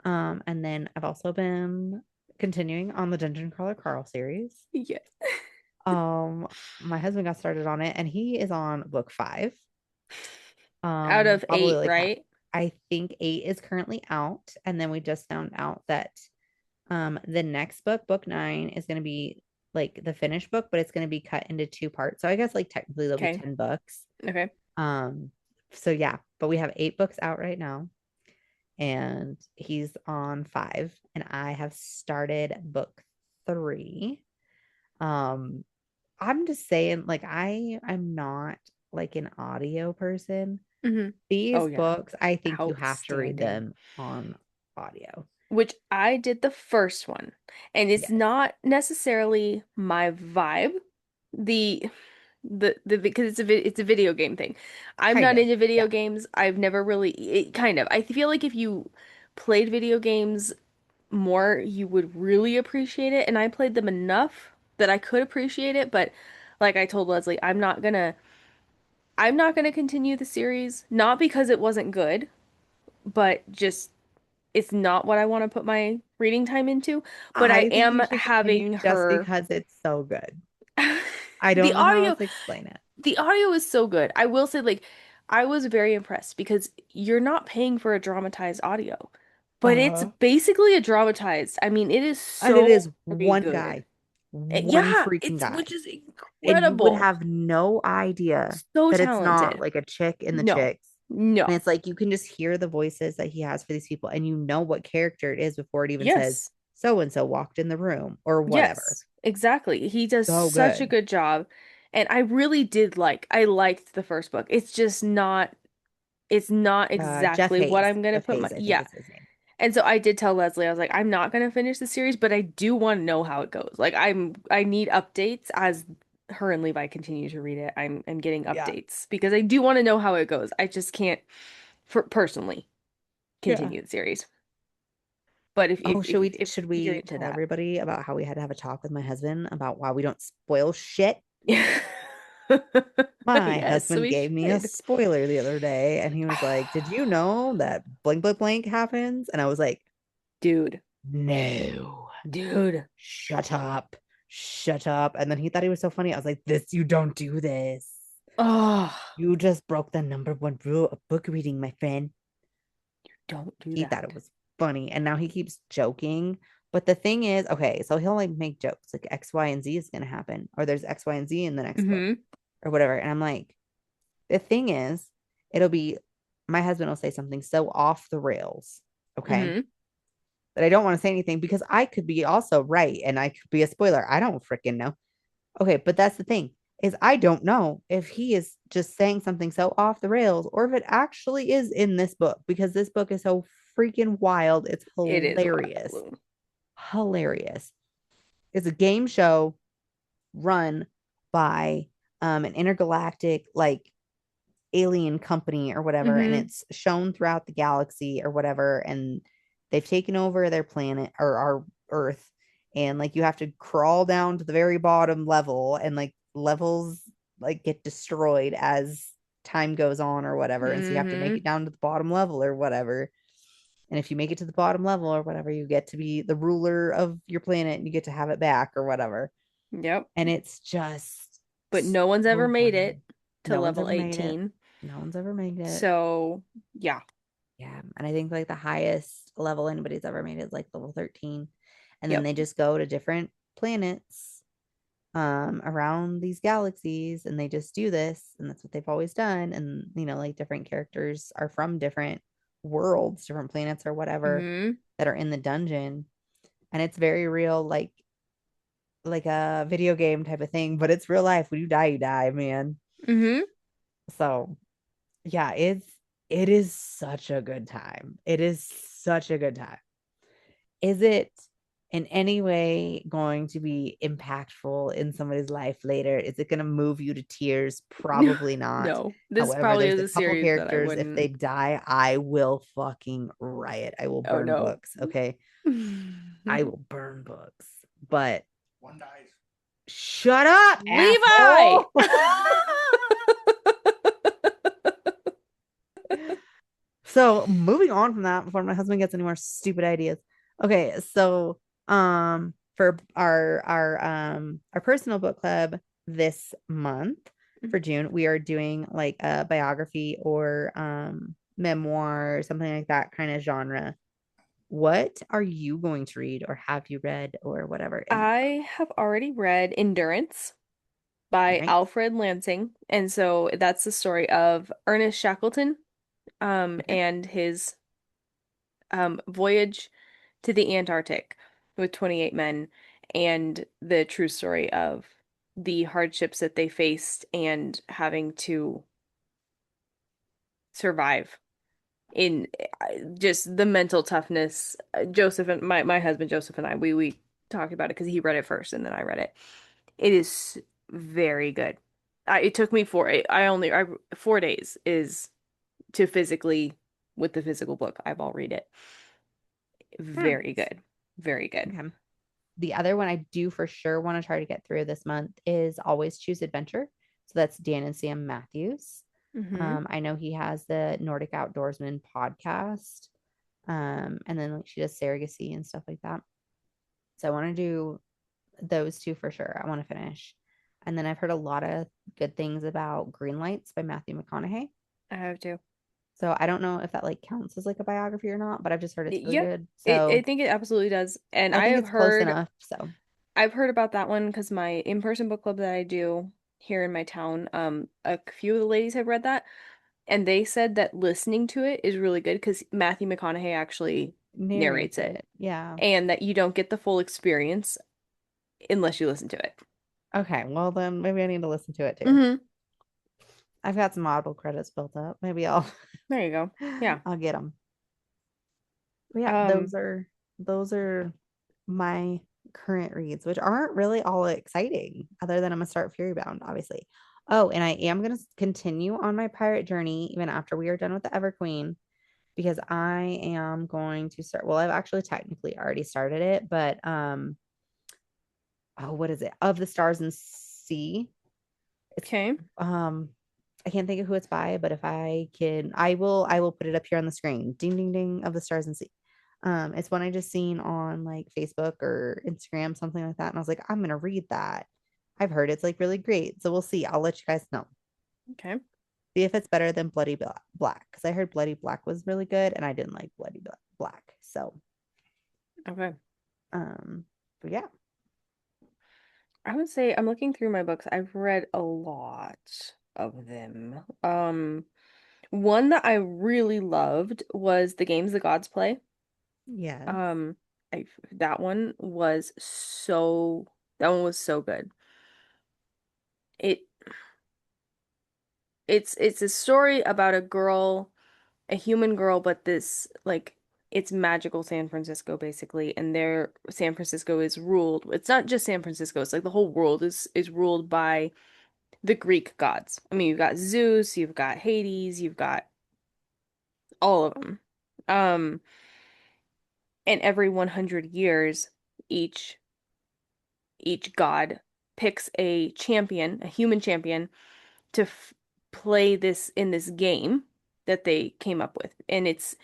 and then I've also been continuing on the Dungeon Crawler Carl series. Yeah. Um, my husband got started on it and he is on book 5. Out of Probably 8, like right? I think 8 is currently out, and then we just found out that the next book, book 9, is going to be like the finished book, but it's going to be cut into 2 parts. So I guess like technically there'll be Okay. 10 books. Okay. Um, so yeah, but we have 8 books out right now, and he's on 5, and I have started book 3. Um, I'm just saying, like, I'm not like an audio person. Hmm. Oh These yeah. books, I think you have to read Outstanding. them on audio. Which I did the first one, and it's Yes, not necessarily my vibe. The because it's a video game thing. I'm kind not of. into video Yeah. games. I've never really kind of. I feel like if you played video games more, you would really appreciate it, and I played them enough that I could appreciate it, but like I told Leslie, I'm not gonna continue the series, not because it wasn't good, but just it's not what I want to put my reading time into, but I I think am you should continue having just her because it's so good. I the don't know how else audio to explain it. the audio is so good. I will say like I was very impressed because you're not paying for a dramatized audio, but it's Uh-huh. basically a dramatized. I mean, it is And it so is very one good. guy, one Yeah, freaking it's guy. which is And you would incredible. have no idea So that it's not talented. like a chick in the No. chicks. And No. it's like you can just hear the voices that he has for these people, and you know what character it is before it even says Yes. so and so walked in the room or whatever. Yes, exactly. He does So such a good. good job. And I liked the first book. It's not Jeff exactly what Hayes. I'm gonna Jeff put Hayes, my I think yeah. is his name. And so I did tell Leslie, I was like, I'm not gonna finish the series, but I do want to know how it goes. Like I need updates as her and Levi continue to read it. I'm getting Yeah. updates because I do want to know how it goes. I just can't for personally Yeah. continue the series. But Oh, if should you're we into tell that. everybody about how we had to have a talk with my husband about why we don't spoil shit? My Yes, husband we gave me a should. spoiler the other day and he was like, "Did you know that blank, blank, blank happens?" And I was like, Dude, "No, dude. shut up, shut up." And then he thought he was so funny. I was like, "This, you don't do this. Oh, You just broke the number one rule of book reading, my friend." don't do He thought it that. was funny. And now he keeps joking. But the thing is, okay, so he'll like make jokes like X, Y, and Z is going to happen, or there's X, Y, and Z in the next book, Mm-hmm. or whatever. And I'm like, the thing is, it'll be my husband will say something so off the rails, okay, Mm-hmm. that I don't want to say anything because I could be also right and I could be a spoiler. I don't freaking know. Okay, but that's the thing is I don't know if he is just saying something so off the rails or if it actually is in this book because this book is so freaking wild. It's It is hilarious. wild. Hilarious. It's a game show run by an intergalactic like alien company or whatever, and Mm-hmm. it's shown throughout the galaxy or whatever, and they've taken over their planet or our Earth, and like you have to crawl down to the very bottom level, and like levels like get destroyed as time goes on or whatever, and so you have to make Mm-hmm. it down to the bottom level or whatever. And if you make it to the bottom level or whatever, you get to be the ruler of your planet and you get to have it back or whatever. Yep. And it's just But no one's ever so made funny. it to No one's level ever made it. 18. No one's ever made it. So, yeah. Yeah. And I think like the highest level anybody's ever made is like level 13. And then Yep. they just go to different planets around these galaxies and they just do this and that's what they've always done. And like different characters are from different worlds, different planets or whatever Mm-hmm. that are in the dungeon. And it's very real, like a video game type of thing, but it's real life. When you die, man. Mm-hmm. So yeah, it is such a good time. It is such a good time. Is it in any way going to be impactful in somebody's life later? Is it going to move you to tears? Probably not. No. This However, probably there's is a a couple series that I characters, if they wouldn't. die, I will fucking riot. I will Oh burn no. books. Okay. I will burn books. But shut up, Levi! asshole. So moving on from that before my husband gets any more stupid ideas. Okay, so for our personal book club this month for June, we are doing like a biography or memoir, something like that kind of genre. What are you going to read or have you read or whatever in this I have already read Endurance by month? Alfred Lansing. And so that's the story of Ernest Shackleton, Nice. and his voyage to the Antarctic with 28 men and the true story of the hardships that they faced and having to survive in just the mental toughness. Joseph and my husband Joseph and I we talked about it because he read it first and then I read it. It is very good. It took me 4 days is to physically with the physical book. I've all read it. Very Nice. good. Very good. Okay. The other one I do for sure want to try to get through this month is Always Choose Adventure. So that's Dan and Sam Mathews. Hmm. I know he has the Nordic Outdoorsman podcast. And then like she does surrogacy and stuff like that. So I want to do those two for sure. I want to finish. And then I've heard a lot of good things about Green Lights by Matthew McConaughey. I have to. So I don't know if that like counts as like a biography or not, but I've just heard it's really Yep. good. I So think it absolutely does. And I think it's close enough. So I've heard about that one because my in-person book club that I do here in my town, a few of the ladies have read that, and they said that listening to it is really good because Matthew McConaughey actually narrates narrates it, it. Yeah. and that you don't get the full experience unless you listen to it. Okay. Well, then maybe I need to listen to it too. Hmm. I've got some Audible credits built up. Maybe I'll There you go. Yeah. I'll get them. But yeah, Um, those are my current reads, which aren't really all exciting, other than I'm gonna start Furybound, obviously. Oh, and I am gonna continue on my pirate journey even after we are done with the Everqueen, because I am going to start. Well, I've actually technically already started it, but oh, what is it? Of the Stars and Sea It's Okay. um I can't think of who it's by, but if I can, I will put it up here on the screen. Ding ding ding of the stars and sea. It's one I just seen on like Facebook or Instagram, something like that. And I was like, I'm gonna read that. I've heard it's like really great. So we'll see. I'll let you guys know. Okay. See if it's better than Black. Because I heard Bloody Black was really good and I didn't like Black. So Okay. um, but yeah. I would say I'm looking through my books. I've read a lot of them. One that I really loved was The Games the Gods Play. Yes. Um, that one was so good. It it's a story about a girl, a human girl, but this like it's magical San Francisco basically, and there San Francisco is ruled. It's not just San Francisco, it's like the whole world is ruled by the Greek gods. I mean, you've got Zeus, you've got Hades, you've got all of them. Um, and every 100 years, each each god picks a champion, a human champion, to play this in this game that they came up with. And it's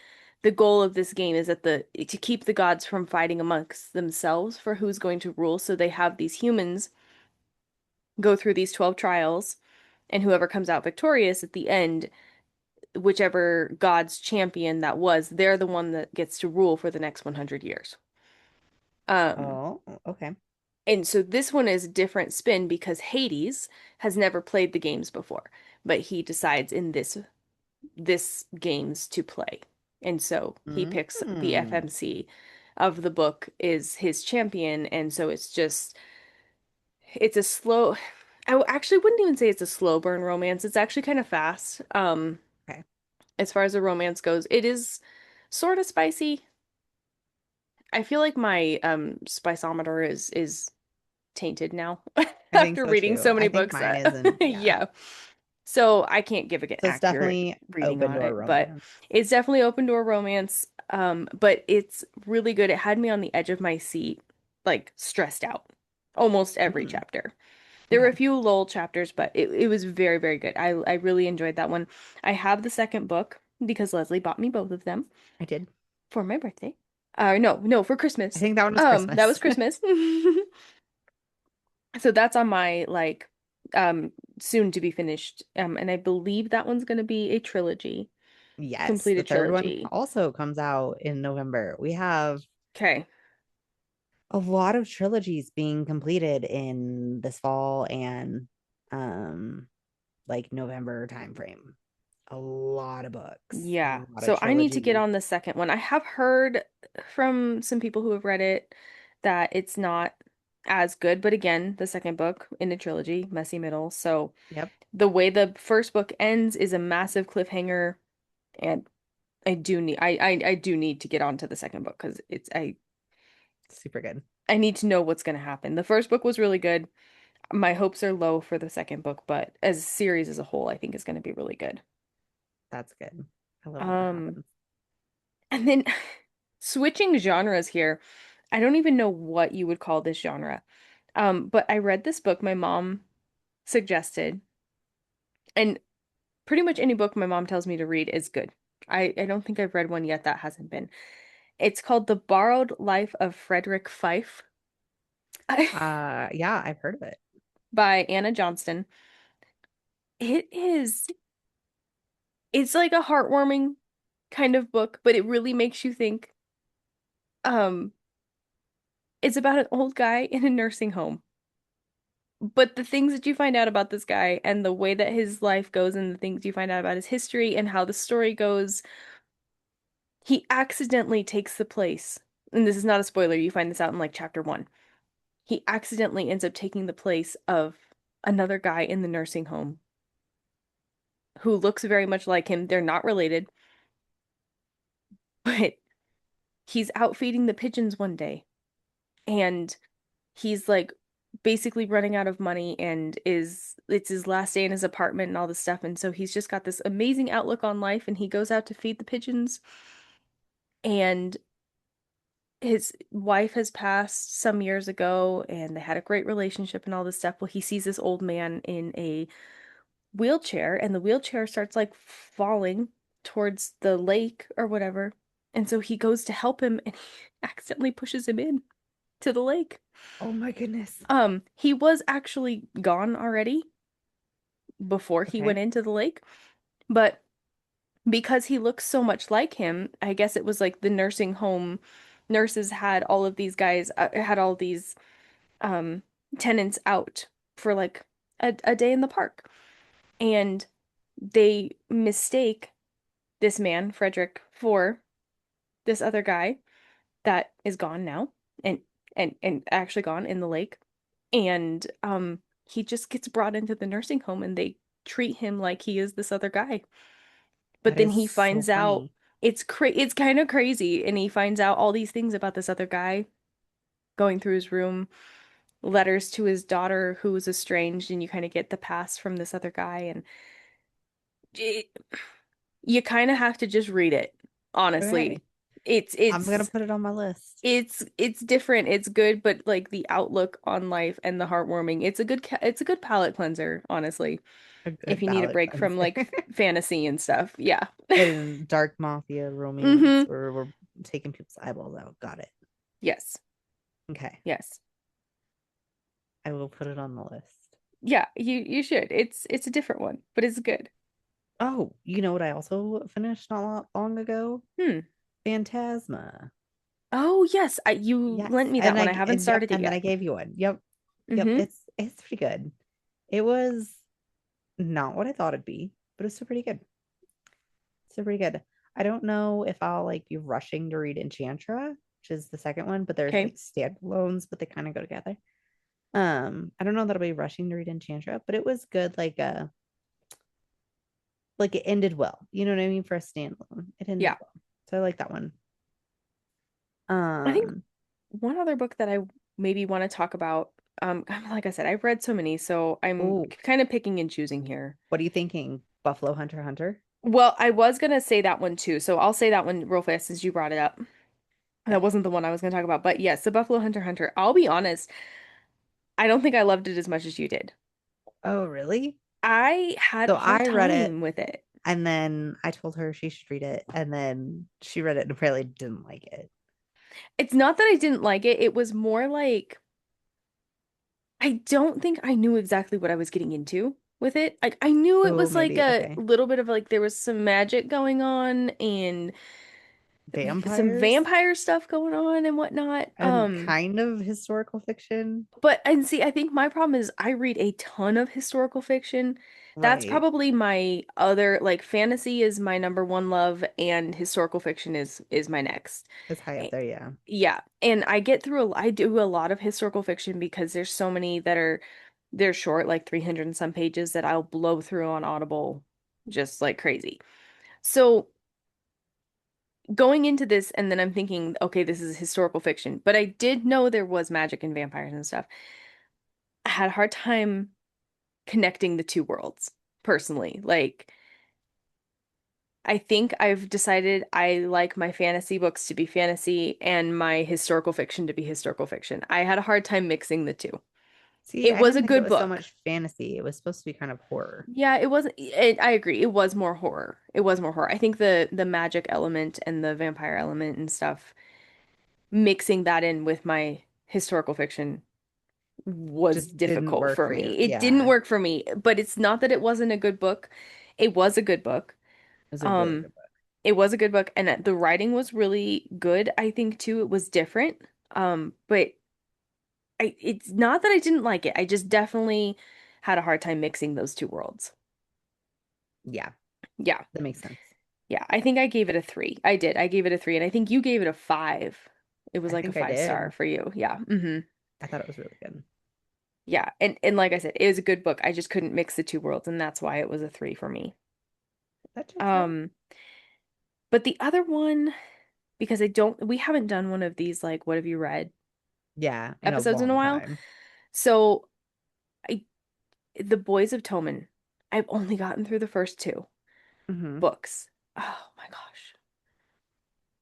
the goal of this game is that the to keep the gods from fighting amongst themselves for who's going to rule. So they have these humans go through these 12 trials, and whoever comes out victorious at the end, whichever god's champion that was, they're the one that gets to rule for the next 100 years. Um, Oh, okay. and so this one is a different spin because Hades has never played the games before, but he decides in this games to play. And so he picks the Mm. FMC of the book is his champion, and so it's a slow actually wouldn't even say it's a slow burn romance. It's actually kind of fast. Okay. As far as the romance goes, it is sort of spicy. I feel like my spiceometer is tainted now I think after so reading too. so I many think books. mine isn't. Yeah. Yeah. So I can't give an So it's accurate definitely reading open on door it, but romance. it's definitely open door romance. But it's really good. It had me on the edge of my seat, like stressed out, almost every Mm. chapter. There were a Okay. few lull chapters, but it was very, very good. I really enjoyed that one. I have the second book because Leslie bought me both of them I did. for my birthday. No, for I Christmas. think that one was That was Christmas. Christmas. So that's on my like soon to be finished. And I believe that one's going to be a trilogy, Yes, the completed third one trilogy. also comes out in November. We have Okay. a lot of trilogies being completed in this fall and um like November timeframe. A lot of books, a Yeah. lot of So I need to get trilogies. on the second one. I have heard from some people who have read it that it's not as good, but again, the second book in the trilogy, messy middle. So Yep, the way the first book ends is a massive cliffhanger, and I do need to get onto the second book because it's super good. I need to know what's going to happen. The first book was really good. My hopes are low for the second book, but as a series as a whole, I think is going to be really good. That's good. I love when that Um, happens. and then switching genres here. I don't even know what you would call this genre. But I read this book my mom suggested, and pretty much any book my mom tells me to read is good. I don't think I've read one yet that hasn't been. It's called The Borrowed Life of Frederick Fife Yeah, I've heard of it. by Anna Johnston. It is, it's like a heartwarming kind of book, but it really makes you think. Um, it's about an old guy in a nursing home. But the things that you find out about this guy and the way that his life goes and the things you find out about his history and how the story goes, he accidentally takes the place. And this is not a spoiler, you find this out in like chapter one. He accidentally ends up taking the place of another guy in the nursing home who looks very much like him. They're not related, but he's out feeding the pigeons one day and he's like basically running out of money and is it's his last day in his apartment and all this stuff, and so he's just got this amazing outlook on life and he goes out to feed the pigeons, and his wife has passed some years ago and they had a great relationship and all this stuff. Well, he sees this old man in a wheelchair and the wheelchair starts like falling towards the lake or whatever. And so he goes to help him and he accidentally pushes him in to the lake. Oh my goodness. He was actually gone already before he went Okay. into the lake, but because he looks so much like him, I guess it was like the nursing home nurses had all of these guys had all these um tenants out for like a day in the park. And they mistake this man, Frederick, for this other guy that is gone now and and actually gone in the lake. And he just gets brought into the nursing home and they treat him like he is this other guy. But That then is he so finds out funny. it's kind of crazy and he finds out all these things about this other guy going through his room, letters to his daughter who was estranged, and you kind of get the past from this other guy and it, you kind of have to just read it, honestly. Okay. It's I'm gonna it's put it on my list. it's different, it's good, but like the outlook on life and the heartwarming, it's a good palate cleanser, honestly, A if good you need a ballot break from cleanser. like fantasy and stuff. Yeah. And dark mafia romance Mm-hmm. where we're taking people's eyeballs out. Got it. Yes. Okay. Yes. I will put it on the list. Yeah, you should. It's a different one, but it's good. Oh, you know what I also finished not long ago? Hmm. Phantasma. Oh, yes. You Yes. lent me that one. I haven't Yep, started it and then I yet. gave you one. Yep. Yep, Mm-hmm. it's pretty good. It was not what I thought it'd be, but it's still pretty good. Still pretty good. I don't know if I'll like be rushing to read Enchantra, which is the second one, but there's Okay. like standalones, but they kind of go together. I don't know that I'll be rushing to read Enchantra, but it was good, like it ended well. You know what I mean? For a standalone. It ended Yeah. well. So I like that one. I think Um, one other book that I maybe want to talk about, like I said, I've read so many, so I'm oh, kind of picking and choosing here. what are you thinking? Buffalo Hunter Hunter? Well, I was gonna say that one too, so I'll say that one real fast since you brought it up. That Okay. wasn't the one I was gonna talk about, but yes, the Buffalo Hunter Hunter. I'll be honest, I don't think I loved it as much as you did. Oh, really? I had So a hard I read it time with it. and then I told her she should read it, and then she read it and apparently didn't like it. It's not that I didn't like it, it was more like I don't think I knew exactly what I was getting into with it. I knew it Oh, was like maybe. a Okay. little bit of like there was some magic going on and some Vampires vampire stuff going on and whatnot. and kind of historical fiction. But and see, I think my problem is I read a ton of historical fiction. That's Right. probably my other like fantasy is my number one love and historical fiction is my next. It's high up Eh, there, yeah. Yeah, and I do a lot of historical fiction because there's so many that are they're short, like 300 and some pages that I'll blow through on Audible just like crazy. So going into this and then I'm thinking, okay, this is historical fiction, but I did know there was magic and vampires and stuff. I had a hard time connecting the two worlds personally. Like, I think I've decided I like my fantasy books to be fantasy and my historical fiction to be historical fiction. I had a hard time mixing the two. See, It I was didn't a think it good was so book. much fantasy. It was supposed to be kind of horror. Yeah, it wasn't I agree. It was more horror. It was more horror. I think the magic element and the vampire element and stuff, mixing that in with my historical fiction was Just didn't difficult work for for you. me. It didn't Yeah. work for me, but it's not that it wasn't a good book. It was a good book. It was a really Um, good book. it was a good book, and the writing was really good, I think too. It was different. But it's not that I didn't like it. I just definitely had a hard time mixing those two worlds. Yeah, Yeah. that makes sense. Yeah. I think I gave it a three. I did. I gave it a three, and I think you gave it a five. It was I like a think I five star did. for you. Yeah. I thought it was really good. Yeah. And like I said, it was a good book. I just couldn't mix the two worlds, and that's why it was a three for me. That checks out. Um, but the other one, because we haven't done one of these like what have you read Yeah, in a episodes in a long while. time. So I The Boys of Toman, I've only gotten through the first two Hmm. books. Oh my gosh.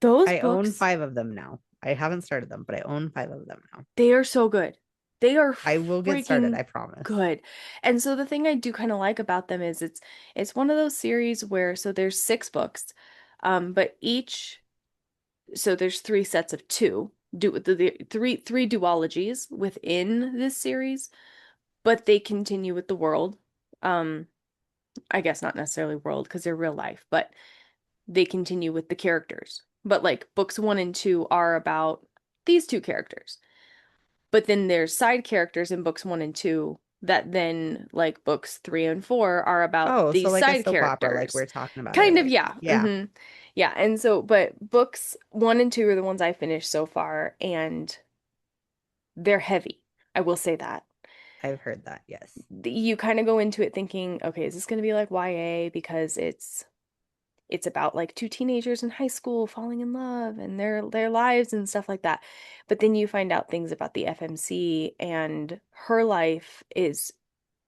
Those I own books, 5 of them now. I haven't started them, but I own 5 of them now. They are so good. They are I will get started, freaking I promise. good. And so the thing I do kind of like about them is it's one of those series where so there's 6 books, but each so there's 3 sets of two the three duologies within this series, but they continue with the world. Um, I guess not necessarily world because they're real life, but they continue with the characters. But like books 1 and 2 are about these two characters. But then there's side characters in books 1 and 2 that then like books 3 and 4 are about Oh, so these like a side soap opera, like characters. we're talking about Kind of, earlier. yeah. Yeah, Yeah. And so, but books 1 and 2 are the ones I finished so far, and they're heavy. I will say that. I've heard that. Yes. You kind of go into it thinking, okay, is this going to be like YA because it's about like two teenagers in high school falling in love and their lives and stuff like that. But then you find out things about the FMC, and her life is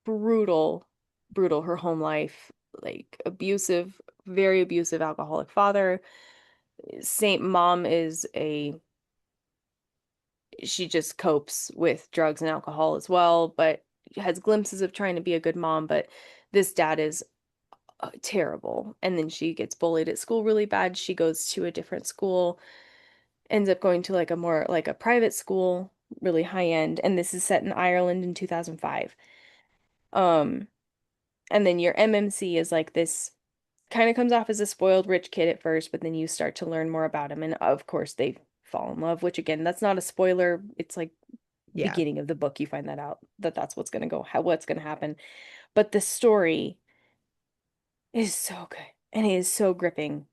brutal, brutal. Her home life, like abusive, very abusive alcoholic father. Saint mom is a she just copes with drugs and alcohol as well, but has glimpses of trying to be a good mom, but this dad is terrible. And then she gets bullied at school really bad. She goes to a different school, ends up going to like a more like a private school, really high end, and this is set in Ireland in 2005. Um, and then your MMC is like this kind of comes off as a spoiled rich kid at first, but then you start to learn more about him, and of course they fall in love, which again, that's not a spoiler. It's like Yeah. beginning of the book you find that out that that's what's going to go what's going to happen. But the story is so good and it is so gripping,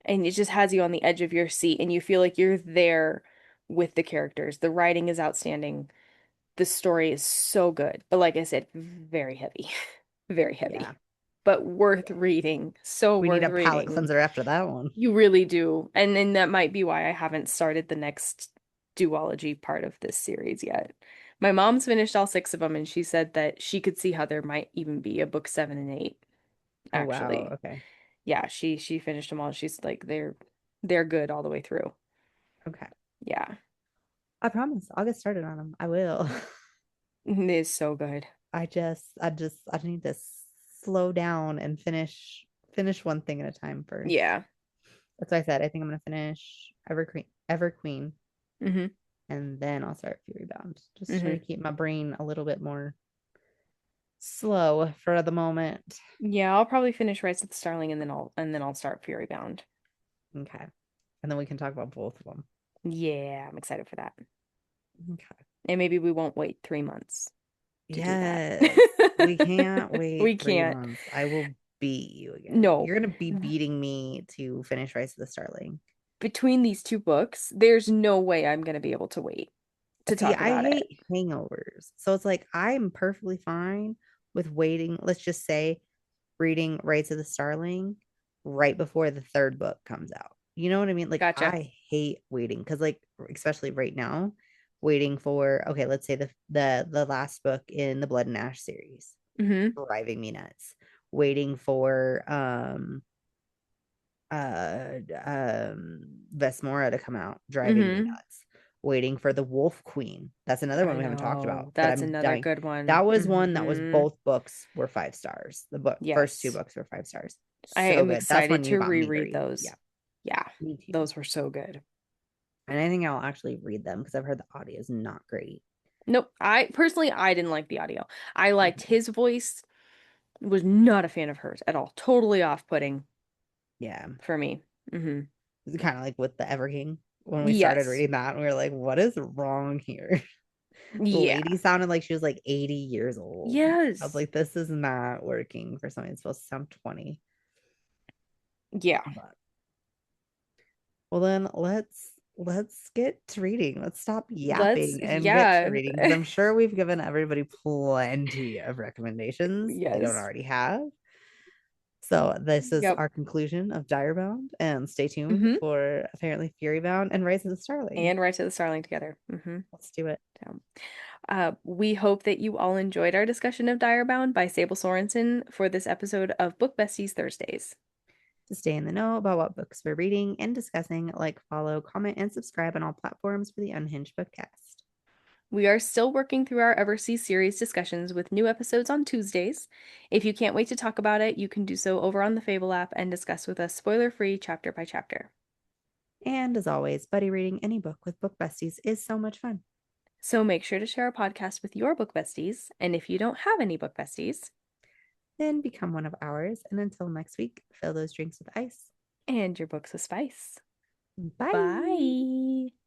and it just has you on the edge of your seat and you feel like you're there with the characters. The writing is outstanding. The story is so good. But like I said, very heavy. Very Yeah. heavy. But worth reading. So We need worth a palate reading. cleanser after that one. You really do. And then that might be why I haven't started the next duology part of this series yet. My mom's finished all 6 of them, and she said that she could see how there might even be a book 7 and 8, Oh wow. actually. Okay. Yeah, she finished them all. She's like they're good all the way through. Okay. Yeah. I promise I'll get started on them. I will. It is so good. I need to slow down and finish one thing at a time first. Yeah. That's why I said I think I'm gonna finish Everqueen, Mm-hmm. and then I'll start Fury Bound. Just try to Mm-hmm. keep my brain a little bit more slow for the moment. Yeah, I'll probably finish Rites of the Starling, and then I'll start Fury Bound. Okay. And then we can talk about both of them. Yeah, I'm excited for that. Okay. And maybe we won't wait 3 months to do that. Yes. We can't We wait three can't. months. I will beat you again. No. You're gonna be beating me to finish Rise of the Starling. Between these 2 books, there's no way I'm going to be able to wait to See, talk I about it. hate hangovers. So it's like I'm perfectly fine with waiting, let's just say reading Rites of the Starling right before the third book comes out. You know what I mean? Like Gotcha. I hate waiting because like especially right now, waiting for okay, let's say the last book in the Blood and Ash series, Mm-hmm. driving me nuts. Waiting for Vesmora to come out, driving me Mm-hmm. nuts. Waiting for the Wolf Queen. That's another one I we haven't talked about know. that That's I'm another dying. good one. That was one that was Mm-hmm. both books were 5 stars. The book first two Yes. books were 5 stars. I So am good. That's excited when you to got me reread green. those. Yeah, Yeah, me too. those were so good. And I think I'll actually read them because I've heard the audio is not great. Nope. I didn't like the audio. I liked Mhm. his voice, was not a fan of hers at all. Totally off-putting Yeah, for me. Mm-hmm. it's kind of like with the Everking when we started Yes. reading that, and we were like, "What is wrong here?" The Yeah. lady sounded like she was like 80 years old. I was Yes. like, this is not working for something that's supposed to sound 20. Yeah. But well then let's get to reading. Let's stop yapping and get to Yeah. reading because I'm sure we've given everybody plenty of recommendations they don't Yes. already have. So this is Yep. our conclusion of Direbound, and stay tuned Mm-hmm. for apparently Furybound and Rise of the Starling. And Right to the Starling together. Mm-hmm. Let's do it. So, we hope that you all enjoyed our discussion of DireBound by Sable Sorensen for this episode of Book Besties Thursdays. To stay in the know about what books we're reading and discussing, like, follow, comment, and subscribe on all platforms for the Unhinged Bookcast. We are still working through our Eversea series discussions with new episodes on Tuesdays. If you can't wait to talk about it, you can do so over on the Fable app and discuss with us spoiler-free chapter by chapter. And as always, buddy reading any book with Book Besties is so much fun. So make sure to share our podcast with your book besties, and if you don't have any book besties, Then become one of ours. And until next week, fill those drinks with ice. and your books with spice. Bye. Bye.